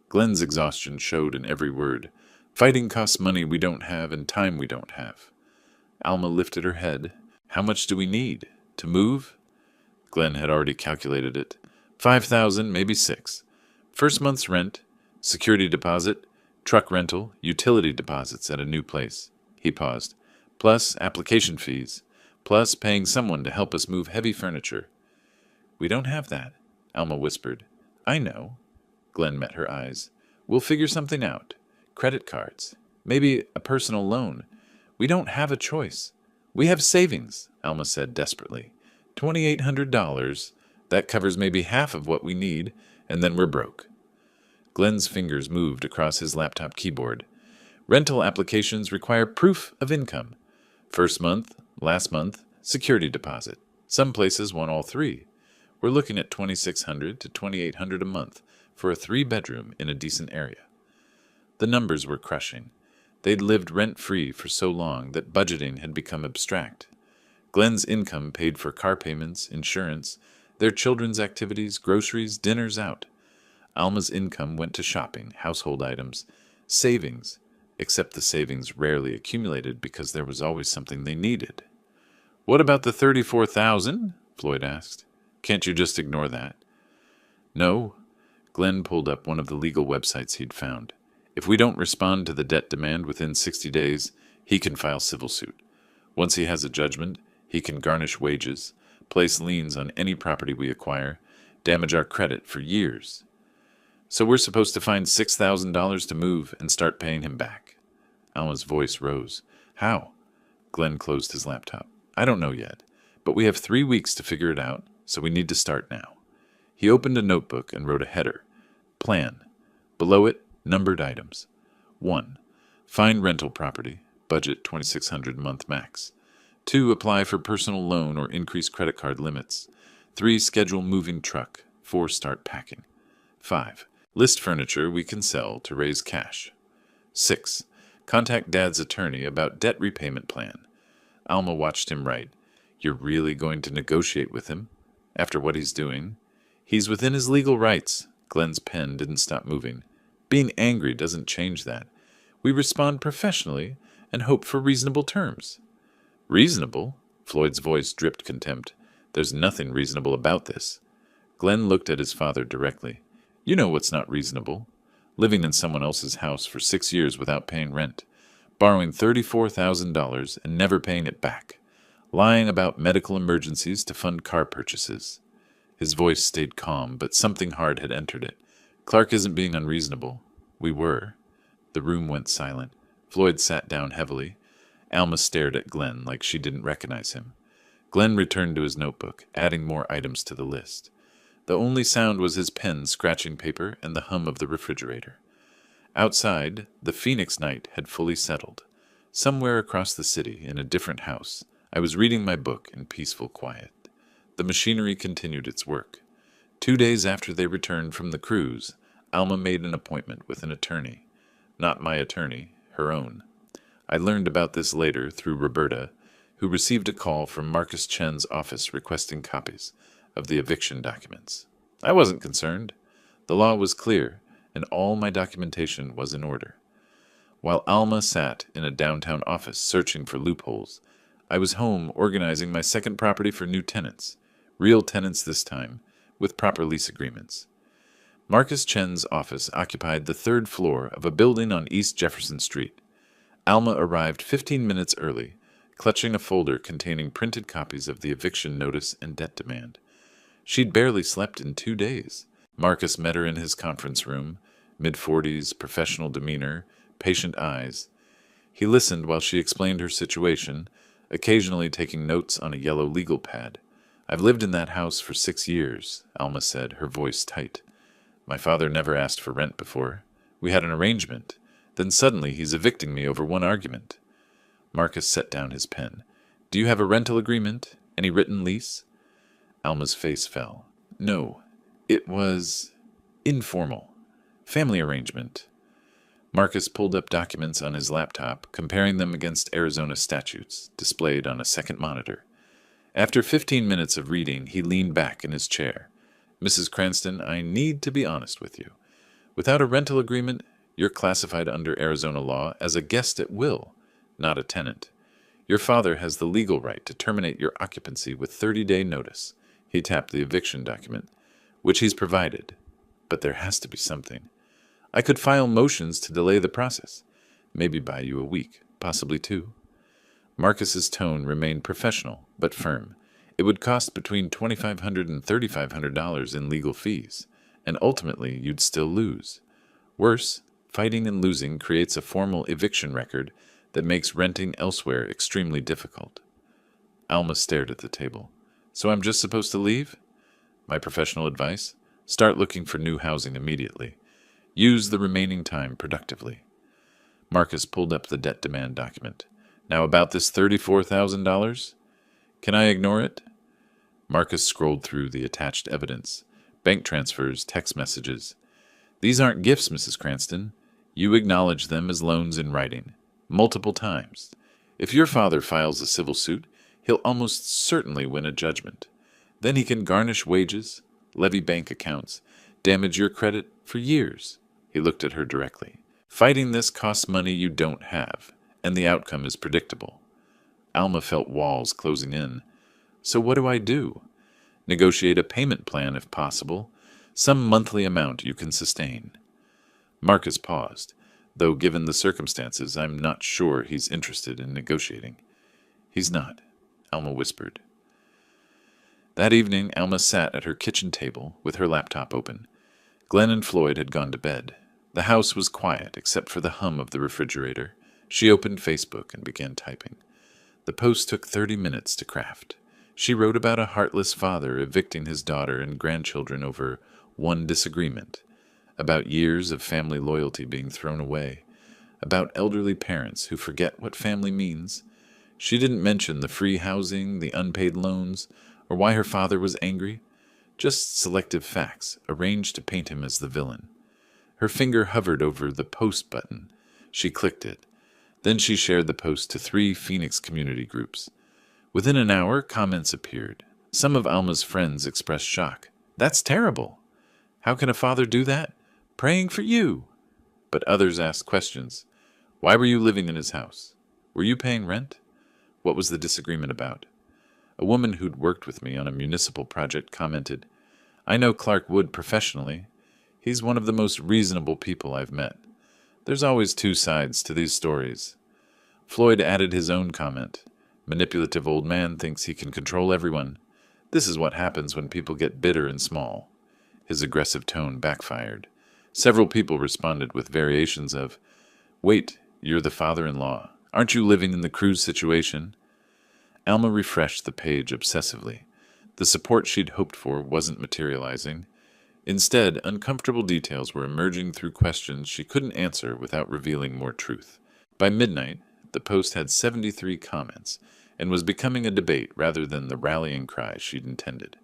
Glenn's exhaustion showed in every word. Fighting costs money we don't have and time we don't have. Alma lifted her head. How much do we need? To move? Glenn had already calculated it. 5,000, maybe 6. First month's rent, security deposit, truck rental, utility deposits at a new place. He paused. Plus application fees. Plus paying someone to help us move heavy furniture. We don't have that, Alma whispered. I know. Glenn met her eyes. We'll figure something out. Credit cards. Maybe a personal loan. We don't have a choice. We have savings, Alma said desperately. $2,800. That covers maybe half of what we need, and then we're broke. Glenn's fingers moved across his laptop keyboard. Rental applications require proof of income. First month, last month, security deposit. Some places want all 3. We're looking at $2,600 to $2,800 a month for a 3-bedroom in a decent area. The numbers were crushing. They'd lived rent-free for so long that budgeting had become abstract. Glenn's income paid for car payments, insurance, their children's activities, groceries, dinners out. Alma's income went to shopping, household items, savings, except the savings rarely accumulated because there was always something they needed. What about the $34,000? Floyd asked. Can't you just ignore that? No. Glenn pulled up one of the legal websites he'd found. If we don't respond to the debt demand within 60 days, he can file civil suit. Once he has a judgment, he can garnish wages, place liens on any property we acquire, damage our credit for years. So we're supposed to find $6,000 to move and start paying him back. Alma's voice rose. How? Glenn closed his laptop. I don't know yet, but we have 3 weeks to figure it out, so we need to start now. He opened a notebook and wrote a header. Plan. Below it, numbered items. 1. Find rental property. Budget $2,600 month max. 2. Apply for personal loan or increase credit card limits. 3. Schedule moving truck. 4. Start packing. 5. List furniture we can sell to raise cash. 6. Contact Dad's attorney about debt repayment plan. Alma watched him write. You're really going to negotiate with him? After what he's doing? He's within his legal rights. Glenn's pen didn't stop moving. Being angry doesn't change that. We respond professionally and hope for reasonable terms. Reasonable? Floyd's voice dripped contempt. There's nothing reasonable about this. Glenn looked at his father directly. You know what's not reasonable. Living in someone else's house for 6 years without paying rent. Borrowing $34,000 and never paying it back. Lying about medical emergencies to fund car purchases. His voice stayed calm, but something hard had entered it. Clark isn't being unreasonable. We were. The room went silent. Floyd sat down heavily. Alma stared at Glenn like she didn't recognize him. Glenn returned to his notebook, adding more items to the list. The only sound was his pen scratching paper and the hum of the refrigerator. Outside, the Phoenix night had fully settled. Somewhere across the city, in a different house, I was reading my book in peaceful quiet. The machinery continued its work. 2 days after they returned from the cruise, Alma made an appointment with an attorney. Not my attorney, her own. I learned about this later through Roberta, who received a call from Marcus Chen's office requesting copies of the eviction documents. I wasn't concerned. The law was clear, and all my documentation was in order. While Alma sat in a downtown office searching for loopholes, I was home organizing my second property for new tenants, real tenants this time, with proper lease agreements. Marcus Chen's office occupied the 3rd floor of a building on East Jefferson Street. Alma arrived 15 minutes early, clutching a folder containing printed copies of the eviction notice and debt demand. She'd barely slept in 2 days. Marcus met her in his conference room, mid-40s, professional demeanor, patient eyes. He listened while she explained her situation, occasionally taking notes on a yellow legal pad. I've lived in that house for 6 years, Alma said, her voice tight. My father never asked for rent before. We had an arrangement. Then suddenly he's evicting me over one argument. Marcus set down his pen. Do you have a rental agreement? Any written lease? Alma's face fell. No, it was informal. Family arrangement. Marcus pulled up documents on his laptop, comparing them against Arizona statutes, displayed on a second monitor. After 15 minutes of reading, he leaned back in his chair. Mrs. Cranston, I need to be honest with you. Without a rental agreement, you're classified under Arizona law as a guest at will, not a tenant. Your father has the legal right to terminate your occupancy with 30-day notice. He tapped the eviction document, which he's provided. But there has to be something. I could file motions to delay the process, maybe buy you a week, possibly 2. Marcus's tone remained professional, but firm. It would cost between $2,500 and $3,500 in legal fees, and ultimately you'd still lose. Worse, fighting and losing creates a formal eviction record that makes renting elsewhere extremely difficult. Alma stared at the table. So I'm just supposed to leave? My professional advice? Start looking for new housing immediately. Use the remaining time productively. Marcus pulled up the debt demand document. Now about this $34,000? Can I ignore it? Marcus scrolled through the attached evidence. Bank transfers, text messages. These aren't gifts, Mrs. Cranston. You acknowledge them as loans in writing. Multiple times. If your father files a civil suit, he'll almost certainly win a judgment. Then he can garnish wages, levy bank accounts, damage your credit for years. He looked at her directly. Fighting this costs money you don't have, and the outcome is predictable. Alma felt walls closing in. So what do I do? Negotiate a payment plan if possible, some monthly amount you can sustain. Marcus paused, though given the circumstances, I'm not sure he's interested in negotiating. He's not, Alma whispered. That evening, Alma sat at her kitchen table with her laptop open. Glenn and Floyd had gone to bed. The house was quiet except for the hum of the refrigerator. She opened Facebook and began typing. The post took 30 minutes to craft. She wrote about a heartless father evicting his daughter and grandchildren over one disagreement, about years of family loyalty being thrown away, about elderly parents who forget what family means. She didn't mention the free housing, the unpaid loans, or why her father was angry. Just selective facts, arranged to paint him as the villain. Her finger hovered over the post button. She clicked it. Then she shared the post to 3 Phoenix community groups. Within an hour, comments appeared. Some of Alma's friends expressed shock. That's terrible. How can a father do that? Praying for you. but others asked questions. Why were you living in his house? Were you paying rent? What was the disagreement about? A woman who'd worked with me on a municipal project commented, I know Clark Wood professionally. He's one of the most reasonable people I've met. There's always two sides to these stories. Floyd added his own comment. Manipulative old man thinks he can control everyone. This is what happens when people get bitter and small. His aggressive tone backfired. Several people responded with variations of, Wait, you're the father-in-law. Aren't you living in the Cruz situation? Alma refreshed the page obsessively. The support she'd hoped for wasn't materializing. Instead, uncomfortable details were emerging through questions she couldn't answer without revealing more truth. By midnight, the post had 73 comments and was becoming a debate rather than the rallying cry she'd intended.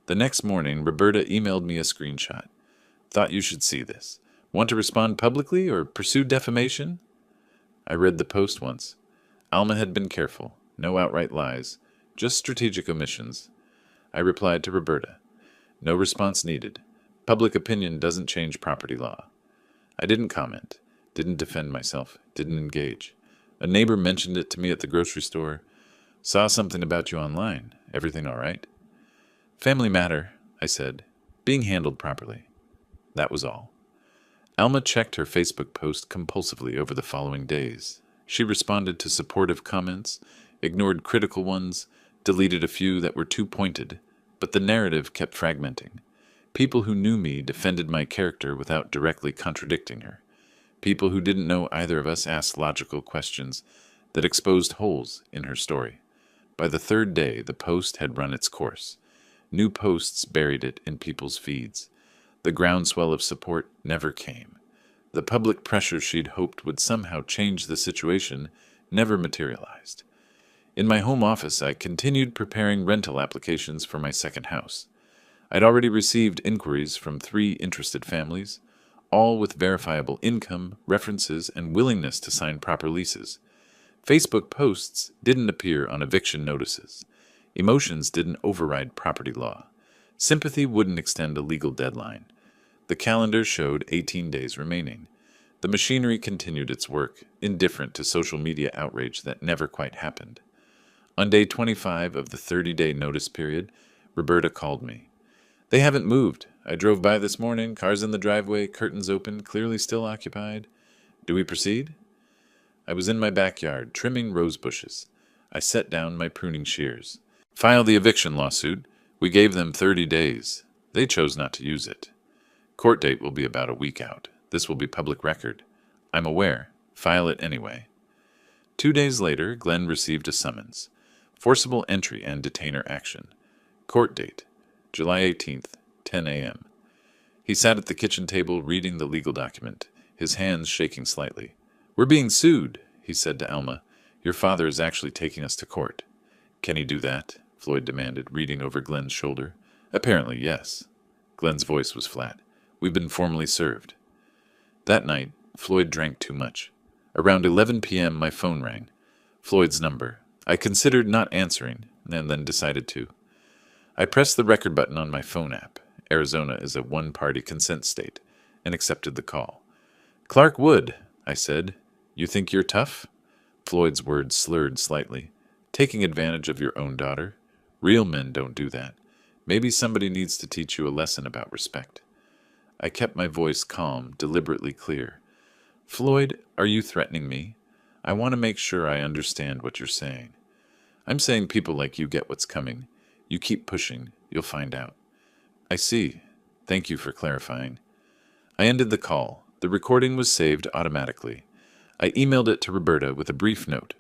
The next morning, Roberta emailed me a screenshot. Thought you should see this. Want to respond publicly or pursue defamation? I read the post once. Alma had been careful. No outright lies. Just strategic omissions. I replied to Roberta. No response needed. Public opinion doesn't change property law. I didn't comment. Didn't defend myself. Didn't engage. A neighbor mentioned it to me at the grocery store. Saw something about you online. Everything all right? Family matter, I said. Being handled properly. That was all. Alma checked her Facebook post compulsively over the following days. She responded to supportive comments, ignored critical ones, deleted a few that were too pointed, but the narrative kept fragmenting. People who knew me defended my character without directly contradicting her. People who didn't know either of us asked logical questions that exposed holes in her story. By the third day, the post had run its course. New posts buried it in people's feeds. The groundswell of support never came. The public pressure she'd hoped would somehow change the situation never materialized. In my home office, I continued preparing rental applications for my second house. I'd already received inquiries from 3 interested families, all with verifiable income, references, and willingness to sign proper leases. Facebook posts didn't appear on eviction notices. Emotions didn't override property law. Sympathy wouldn't extend a legal deadline. The calendar showed 18 days remaining. The machinery continued its work, indifferent to social media outrage that never quite happened. On day 25 of the 30-day notice period, Roberta called me. They haven't moved. I drove by this morning, cars in the driveway, curtains open, clearly still occupied. Do we proceed? I was in my backyard, trimming rose bushes. I set down my pruning shears. File the eviction lawsuit. We gave them 30 days. They chose not to use it. Court date will be about a week out. This will be public record. I'm aware. File it anyway. 2 days later, Glenn received a summons. Forcible entry and detainer action. Court date, July 18th, 10 a.m. He sat at the kitchen table reading the legal document, his hands shaking slightly. We're being sued, he said to Alma. Your father is actually taking us to court. Can he do that? Floyd demanded, reading over Glenn's shoulder. Apparently, yes. Glenn's voice was flat. We've been formally served. That night, Floyd drank too much. Around 11 p.m., my phone rang. Floyd's number. I considered not answering, and then decided to. I pressed the record button on my phone app. Arizona is a one-party consent state, and accepted the call. Clark Wood, I said. You think you're tough? Floyd's words slurred slightly. Taking advantage of your own daughter? Real men don't do that. Maybe somebody needs to teach you a lesson about respect. I kept my voice calm, deliberately clear. Floyd, are you threatening me? I want to make sure I understand what you're saying. I'm saying people like you get what's coming. You keep pushing, you'll find out. I see. Thank you for clarifying. I ended the call. The recording was saved automatically. I emailed it to Roberta with a brief note.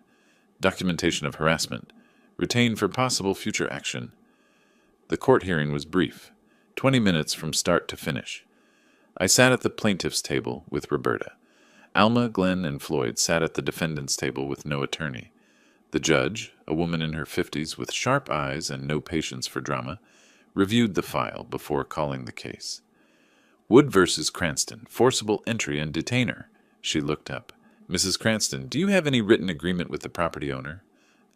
Documentation of harassment. Retain for possible future action. The court hearing was brief. 20 minutes from start to finish. I sat at the plaintiff's table with Roberta. Alma, Glenn, and Floyd sat at the defendant's table with no attorney. The judge, a woman in her 50s with sharp eyes and no patience for drama, reviewed the file before calling the case. Wood versus Cranston, forcible entry and detainer. She looked up. Mrs. Cranston, do you have any written agreement with the property owner?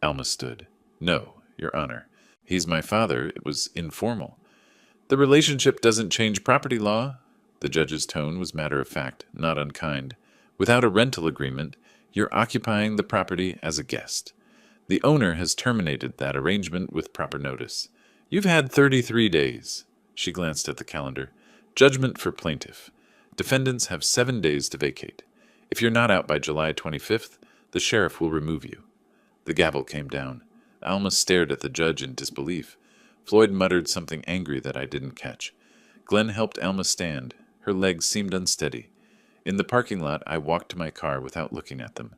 Alma stood. No, Your Honor. He's my father. It was informal. The relationship doesn't change property law. The judge's tone was matter-of-fact, not unkind. Without a rental agreement, you're occupying the property as a guest. The owner has terminated that arrangement with proper notice. You've had 33 days. She glanced at the calendar. Judgment for plaintiff. Defendants have 7 days to vacate. If you're not out by July 25th, the sheriff will remove you. The gavel came down. Alma stared at the judge in disbelief. Floyd muttered something angry that I didn't catch. Glenn helped Alma stand. Her legs seemed unsteady. In the parking lot, I walked to my car without looking at them.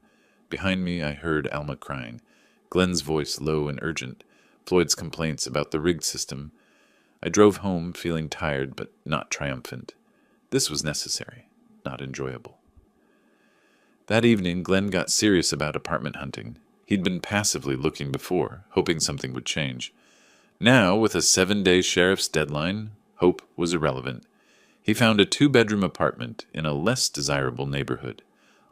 Behind me, I heard Alma crying. Glenn's voice low and urgent. Floyd's complaints about the rigged system. I drove home feeling tired but not triumphant. This was necessary, not enjoyable. That evening, Glenn got serious about apartment hunting. He'd been passively looking before, hoping something would change. Now, with a 7-day sheriff's deadline, hope was irrelevant. He found a 2-bedroom apartment in a less desirable neighborhood.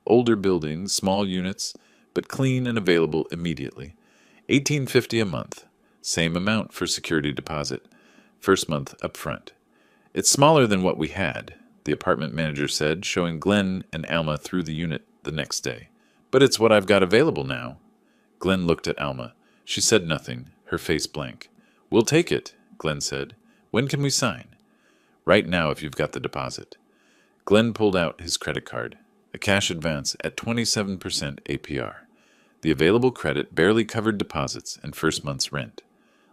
Older buildings, small units, but clean and available immediately. $18.50 a month. Same amount for security deposit. First month up front. It's smaller than what we had, the apartment manager said, showing Glenn and Alma through the unit the next day. But it's what I've got available now. Glenn looked at Alma. She said nothing, her face blank. We'll take it, Glenn said. When can we sign? Right now if you've got the deposit. Glenn pulled out his credit card, a cash advance at 27% APR. The available credit barely covered deposits and first month's rent.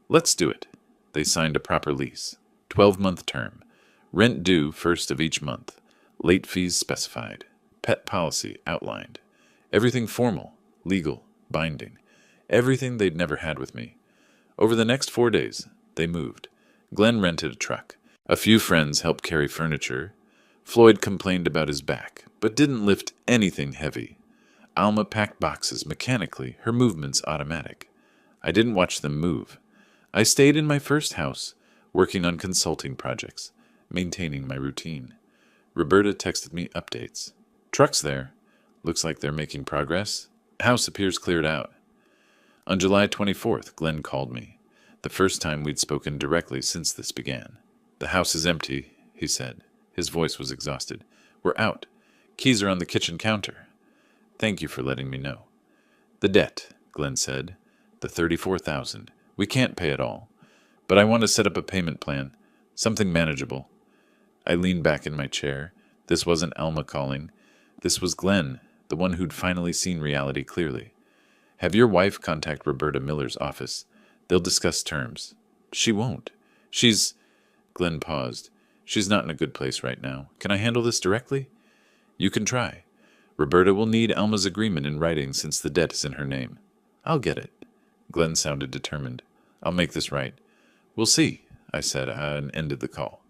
Let's do it. They signed a proper lease. 12-month term. Rent due first of each month. Late fees specified. Pet policy outlined. Everything formal, legal, binding. Everything they'd never had with me. Over the next 4 days, they moved. Glenn rented a truck. A few friends helped carry furniture. Floyd complained about his back, but didn't lift anything heavy. Alma packed boxes mechanically, her movements automatic. I didn't watch them move. I stayed in my first house, working on consulting projects, maintaining my routine. Roberta texted me updates. Truck's there. Looks like they're making progress. House appears cleared out. On July 24th, Glenn called me. The first time we'd spoken directly since this began. The house is empty, he said. His voice was exhausted. We're out. Keys are on the kitchen counter. Thank you for letting me know. The debt, Glenn said. The $34,000. We can't pay it all. But I want to set up a payment plan. Something manageable. I leaned back in my chair. This wasn't Alma calling. This was Glenn, the one who'd finally seen reality clearly. Have your wife contact Roberta Miller's office. They'll discuss terms. She won't. Glenn paused. She's not in a good place right now. Can I handle this directly? You can try. Roberta will need Alma's agreement in writing since the debt is in her name. I'll get it. Glenn sounded determined. I'll make this right. We'll see, I said, and ended the call.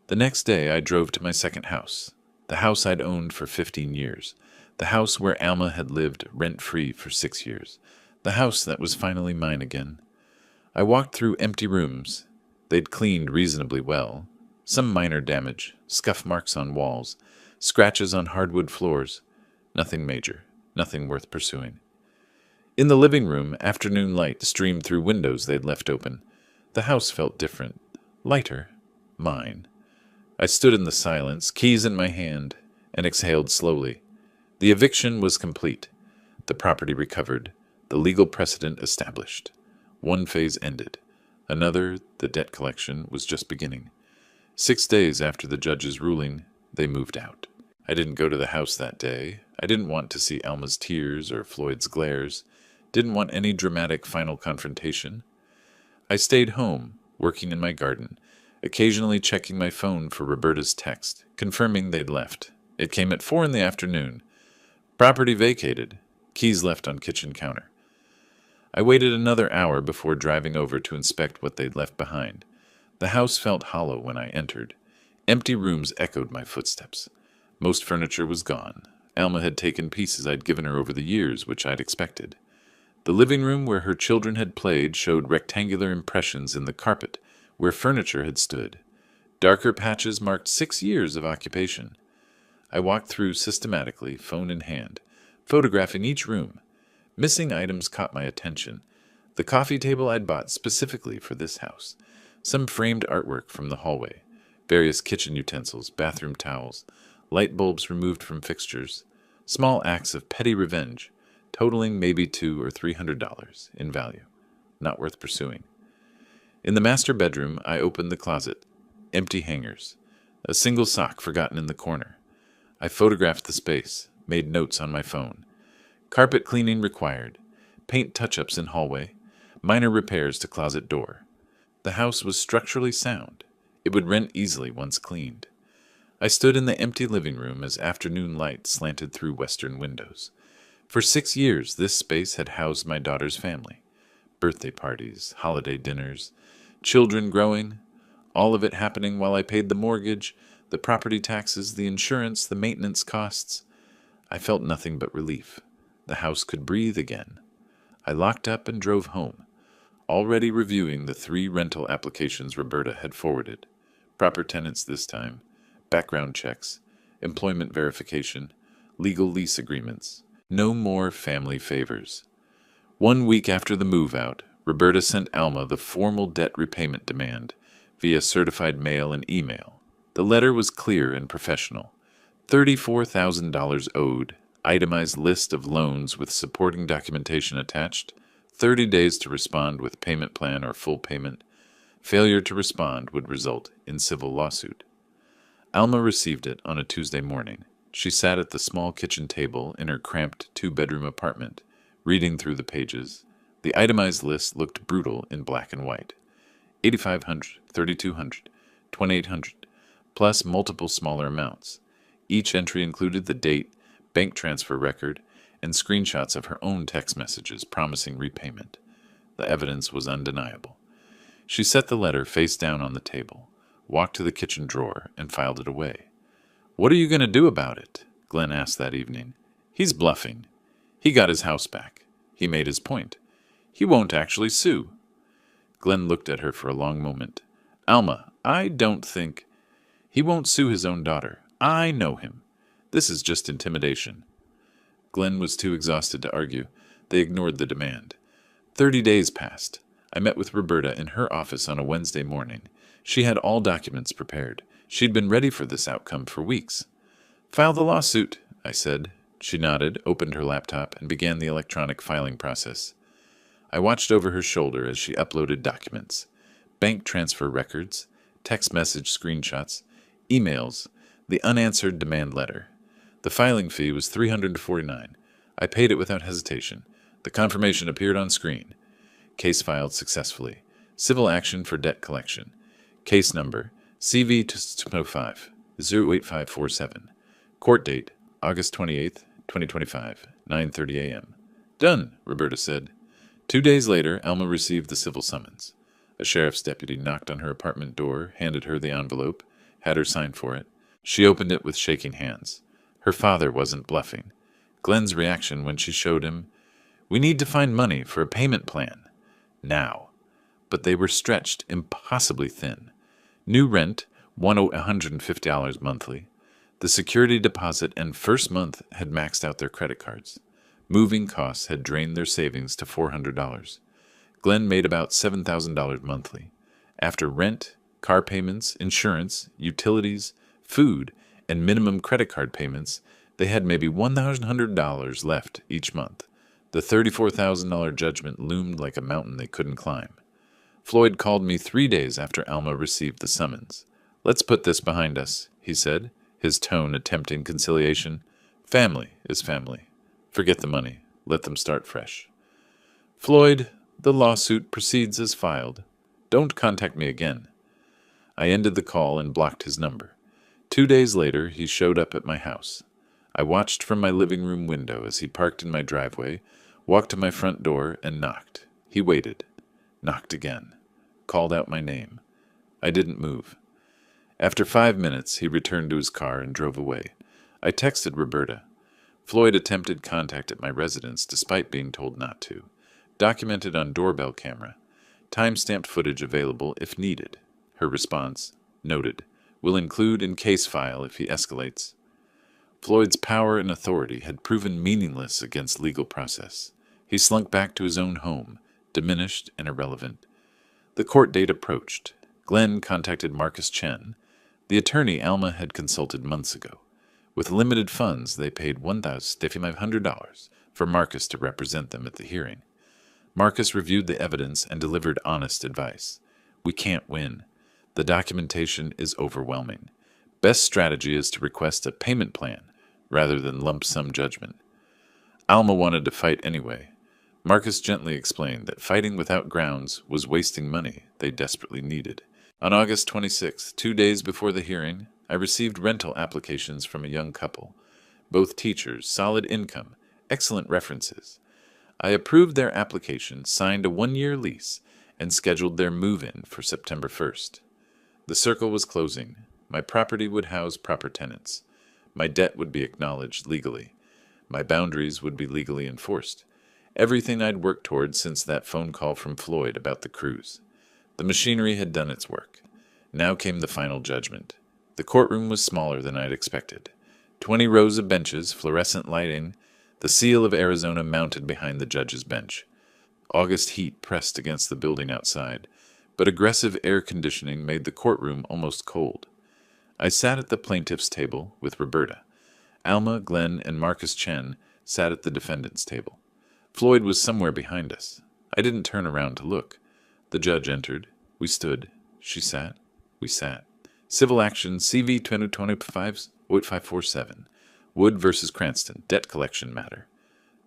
The next day I drove to my second house, the house I'd owned for 15 years, the house where Alma had lived rent-free for 6 years, the house that was finally mine again. I walked through empty rooms. They'd cleaned reasonably well. Some minor damage, scuff marks on walls, scratches on hardwood floors. Nothing major, nothing worth pursuing. In the living room, afternoon light streamed through windows they'd left open. The house felt different, lighter, mine. I stood in the silence, keys in my hand, and exhaled slowly. The eviction was complete. The property recovered, the legal precedent established. One phase ended. Another, the debt collection, was just beginning. 6 days after the judge's ruling, they moved out. I didn't go to the house that day. I didn't want to see Alma's tears or Floyd's glares. Didn't want any dramatic final confrontation. I stayed home, working in my garden, occasionally checking my phone for Roberta's text, confirming they'd left. It came at 4 p.m. Property vacated. Keys left on kitchen counter. I waited another hour before driving over to inspect what they'd left behind. The house felt hollow when I entered. Empty rooms echoed my footsteps. Most furniture was gone. Alma had taken pieces I'd given her over the years, which I'd expected. The living room where her children had played showed rectangular impressions in the carpet where furniture had stood. Darker patches marked 6 years of occupation. I walked through systematically, phone in hand, photographing each room. Missing items caught my attention. The coffee table I'd bought specifically for this house. Some framed artwork from the hallway. various kitchen utensils, bathroom towels, light bulbs removed from fixtures, small acts of petty revenge, totaling maybe $200 or $300 in value. Not worth pursuing. In the master bedroom, I opened the closet. Empty hangers. A single sock forgotten in the corner. I photographed the space, made notes on my phone. Carpet cleaning required. Paint touch-ups in hallway. Minor repairs to closet door. The house was structurally sound. It would rent easily once cleaned. I stood in the empty living room as afternoon light slanted through western windows. For 6 years, this space had housed my daughter's family. Birthday parties, holiday dinners, children growing, all of it happening while I paid the mortgage, the property taxes, the insurance, the maintenance costs. I felt nothing but relief. The house could breathe again. I locked up and drove home, already reviewing the 3 rental applications Roberta had forwarded. Proper tenants this time, background checks, employment verification, legal lease agreements. No more family favors. 1 week after the move-out, Roberta sent Alma the formal debt repayment demand via certified mail and email. The letter was clear and professional. $34,000 owed, itemized list of loans with supporting documentation attached, 30 days to respond with payment plan or full payment. Failure to respond would result in civil lawsuit. Alma received it on a Tuesday morning. She sat at the small kitchen table in her cramped 2-bedroom apartment, reading through the pages. The itemized list looked brutal in black and white. $8,500, $3,200, $2,800, plus multiple smaller amounts. Each entry included the date, bank transfer record, and screenshots of her own text messages promising repayment. The evidence was undeniable. She set the letter face down on the table, walked to the kitchen drawer, and filed it away. "What are you going to do about it?" Glenn asked that evening. "He's bluffing. He got his house back. He made his point. He won't actually sue." Glenn looked at her for a long moment. "Alma, I don't think... He won't sue his own daughter. I know him. This is just intimidation." Glenn was too exhausted to argue. They ignored the demand. 30 days passed. I met with Roberta in her office on a Wednesday morning. She had all documents prepared. She'd been ready for this outcome for weeks. "File the lawsuit," I said. She nodded, opened her laptop, and began the electronic filing process. I watched over her shoulder as she uploaded documents. Bank transfer records, text message screenshots, emails, the unanswered demand letter. The filing fee was $349. I paid it without hesitation. The confirmation appeared on screen. Case filed successfully. Civil action for debt collection. Case number CV-205 08547. Court date August 28th, 2025, 9:30 a.m. "Done," Roberta said. 2 days later, Alma received the civil summons. A sheriff's deputy knocked on her apartment door, handed her the envelope, had her sign for it. She opened it with shaking hands. Her father wasn't bluffing. Glenn's reaction when she showed him, "We need to find money for a payment plan. Now." But they were stretched impossibly thin. New rent, $150 monthly. The security deposit and first month had maxed out their credit cards. Moving costs had drained their savings to $400. Glenn made about $7,000 monthly. After rent, car payments, insurance, utilities, food, and minimum credit card payments, they had maybe $1,100 left each month. The $34,000 judgment loomed like a mountain they couldn't climb. Floyd called me 3 days after Alma received the summons. "Let's put this behind us," he said, his tone attempting conciliation. "Family is family. Forget the money. Let them start fresh." "Floyd, the lawsuit proceeds as filed. Don't contact me again." I ended the call and blocked his number. 2 days later, he showed up at my house. I watched from my living room window as he parked in my driveway, walked to my front door, and knocked. He waited. Knocked again. Called out my name. I didn't move. After 5 minutes, he returned to his car and drove away. I texted Roberta. Floyd attempted contact at my residence despite being told not to. Documented on doorbell camera. Time-stamped footage available if needed. Her response, noted. Will include in case file if he escalates. Floyd's power and authority had proven meaningless against legal process. He slunk back to his own home, diminished and irrelevant. The court date approached. Glenn contacted Marcus Chen. The attorney Alma had consulted months ago. With limited funds, they paid $1,500 for Marcus to represent them at the hearing. Marcus reviewed the evidence and delivered honest advice. We can't win. The documentation is overwhelming. Best strategy is to request a payment plan rather than lump sum judgment. Alma wanted to fight anyway. Marcus gently explained that fighting without grounds was wasting money they desperately needed. On August 26th, 2 days before the hearing, I received rental applications from a young couple. Both teachers, solid income, excellent references. I approved their application, signed a 1-year lease, and scheduled their move-in for September 1st. The circle was closing. My property would house proper tenants. My debt would be acknowledged legally. My boundaries would be legally enforced. Everything I'd worked toward since that phone call from Floyd about the cruise. The machinery had done its work. Now came the final judgment. The courtroom was smaller than I'd expected. 20 rows of benches, fluorescent lighting, the seal of Arizona mounted behind the judge's bench. August heat pressed against the building outside, but aggressive air conditioning made the courtroom almost cold. I sat at the plaintiff's table with Roberta. Alma, Glenn, and Marcus Chen sat at the defendant's table. Floyd was somewhere behind us. I didn't turn around to look. The judge entered. We stood. She sat. We sat. Civil action CV 2025-8547. Wood v. Cranston. Debt collection matter.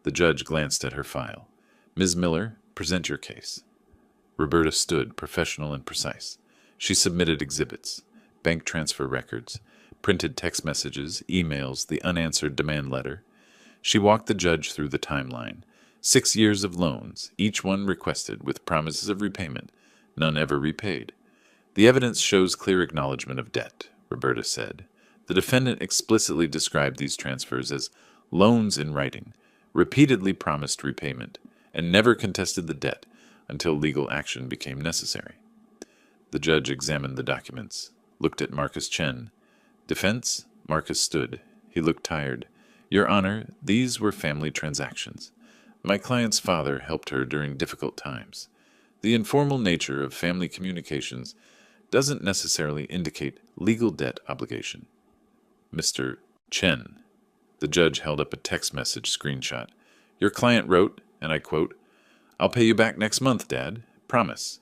The judge glanced at her file. Ms. Miller, present your case. Roberta stood, professional and precise. She submitted exhibits, bank transfer records, printed text messages, emails, the unanswered demand letter. She walked the judge through the timeline. 6 years of loans, each one requested with promises of repayment, none ever repaid. The evidence shows clear acknowledgement of debt, Roberta said. The defendant explicitly described these transfers as loans in writing, repeatedly promised repayment, and never contested the debt until legal action became necessary. The judge examined the documents, looked at Marcus Chen. Defense? Marcus stood. He looked tired. Your Honor, these were family transactions. My client's father helped her during difficult times. The informal nature of family communications doesn't necessarily indicate legal debt obligation. Mr. Chen. The judge held up a text message screenshot. Your client wrote, and I quote, "I'll pay you back next month, Dad. Promise."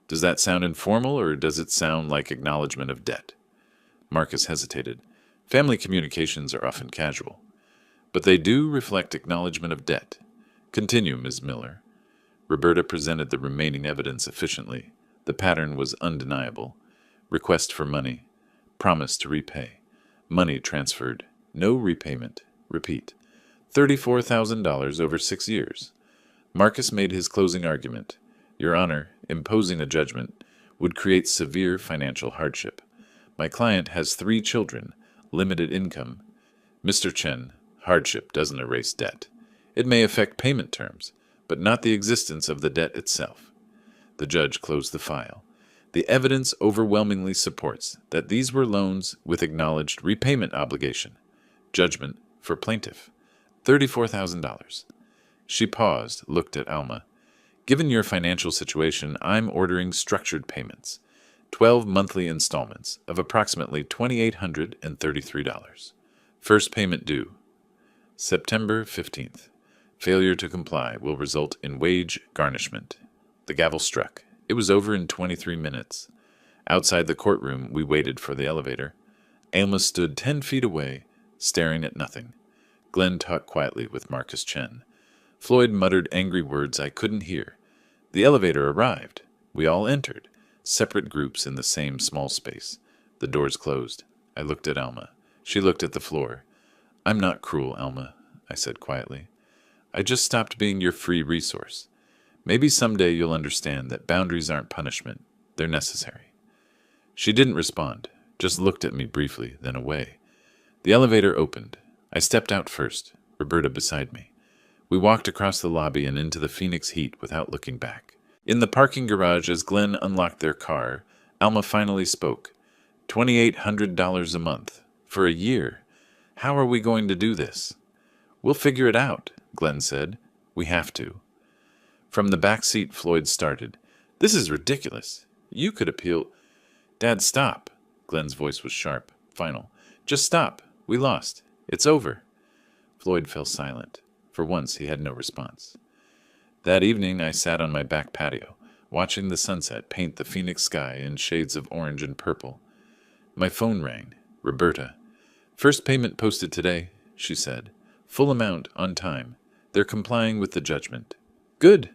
Does that sound informal, or does it sound like acknowledgement of debt? Marcus hesitated. Family communications are often casual. But they do reflect acknowledgement of debt. Continue, Ms. Miller. Roberta presented the remaining evidence efficiently. The pattern was undeniable. Request for money. Promise to repay. Money transferred. No repayment. Repeat. $34,000 over 6 years. Marcus made his closing argument. Your Honor, imposing a judgment would create severe financial hardship. My client has 3 children, limited income. Mr. Chen, hardship doesn't erase debt. It may affect payment terms, but not the existence of the debt itself. The judge closed the file. The evidence overwhelmingly supports that these were loans with acknowledged repayment obligation. Judgment for plaintiff. $34,000. She paused, looked at Alma. Given your financial situation, I'm ordering structured payments. 12 monthly installments of approximately $2,833. First payment due. September 15th. Failure to comply will result in wage garnishment. The gavel struck. It was over in 23 minutes. Outside the courtroom, we waited for the elevator. Alma stood 10 feet away, staring at nothing. Glenn talked quietly with Marcus Chen. Floyd muttered angry words I couldn't hear. The elevator arrived. We all entered, separate groups in the same small space. The doors closed. I looked at Alma. She looked at the floor. I'm not cruel, Alma, I said quietly. I just stopped being your free resource. Maybe someday you'll understand that boundaries aren't punishment. They're necessary. She didn't respond, just looked at me briefly, then away. The elevator opened. I stepped out first, Roberta beside me. We walked across the lobby and into the Phoenix heat without looking back. In the parking garage, as Glenn unlocked their car, Alma finally spoke. $2,800 a month. For a year. How are we going to do this? We'll figure it out, Glenn said. We have to. From the back seat, Floyd started. This is ridiculous. You could appeal. Dad, stop. Glenn's voice was sharp, final. Just stop. We lost. It's over. Floyd fell silent. For once, he had no response. That evening, I sat on my back patio, watching the sunset paint the Phoenix sky in shades of orange and purple. My phone rang. Roberta. First payment posted today, she said. Full amount, on time. They're complying with the judgment. Good.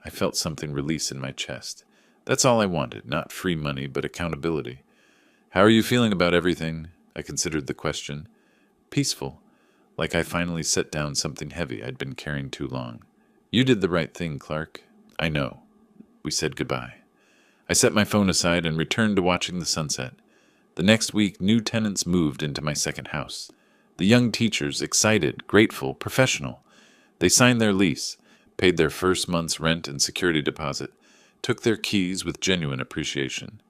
I felt something release in my chest. That's all I wanted, not free money, but accountability. How are you feeling about everything? I considered the question. Peaceful, like I finally set down something heavy I'd been carrying too long. You did the right thing, Clark. I know. We said goodbye. I set my phone aside and returned to watching the sunset. The next week, new tenants moved into my second house. The young teachers, excited, grateful, professional. They signed their lease, paid their first month's rent and security deposit, took their keys with genuine appreciation.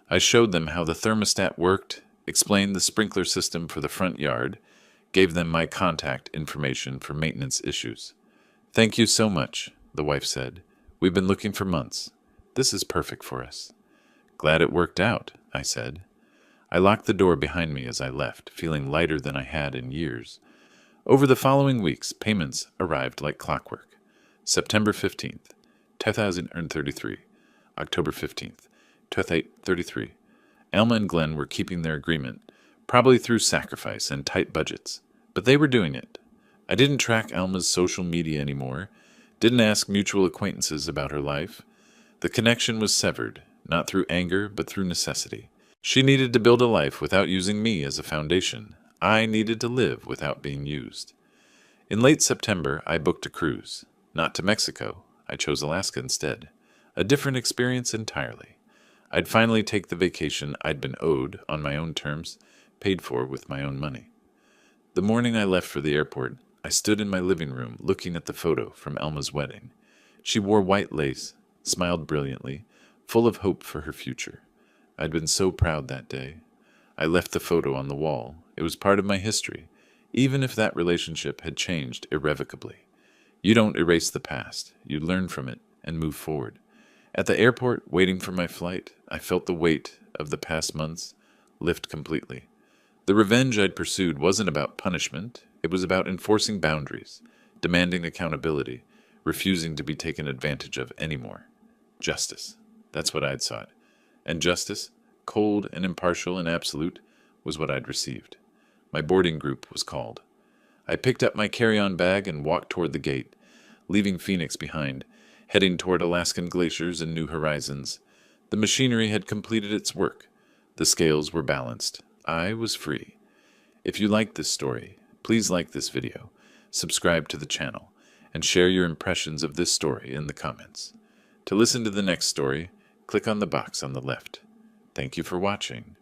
I showed them how the thermostat worked, explained the sprinkler system for the front yard, gave them my contact information for maintenance issues. Thank you so much, the wife said. We've been looking for months. This is perfect for us. Glad it worked out, I said. I locked the door behind me as I left, feeling lighter than I had in years. Over the following weeks, payments arrived like clockwork. September 15th, 2033. October 15th, 2033. Alma and Glenn were keeping their agreement, probably through sacrifice and tight budgets, but they were doing it. I didn't track Alma's social media anymore, didn't ask mutual acquaintances about her life. The connection was severed, not through anger, but through necessity. She needed to build a life without using me as a foundation. I needed to live without being used. In late September, I booked a cruise. Not to Mexico. I chose Alaska instead. A different experience entirely. I'd finally take the vacation I'd been owed on my own terms, paid for with my own money. The morning I left for the airport, I stood in my living room looking at the photo from Elma's wedding. She wore white lace, smiled brilliantly, full of hope for her future. I'd been so proud that day. I left the photo on the wall. It was part of my history, even if that relationship had changed irrevocably. You don't erase the past. You learn from it and move forward. At the airport, waiting for my flight, I felt the weight of the past months lift completely. The revenge I'd pursued wasn't about punishment. It was about enforcing boundaries, demanding accountability, refusing to be taken advantage of anymore. Justice. That's what I'd sought. And justice, cold and impartial and absolute, was what I'd received. My boarding group was called. I picked up my carry-on bag and walked toward the gate, leaving Phoenix behind, heading toward Alaskan glaciers and new horizons. The machinery had completed its work. The scales were balanced. I was free. If you liked this story, please like this video, subscribe to the channel, and share your impressions of this story in the comments. To listen to the next story, click on the box on the left. Thank you for watching.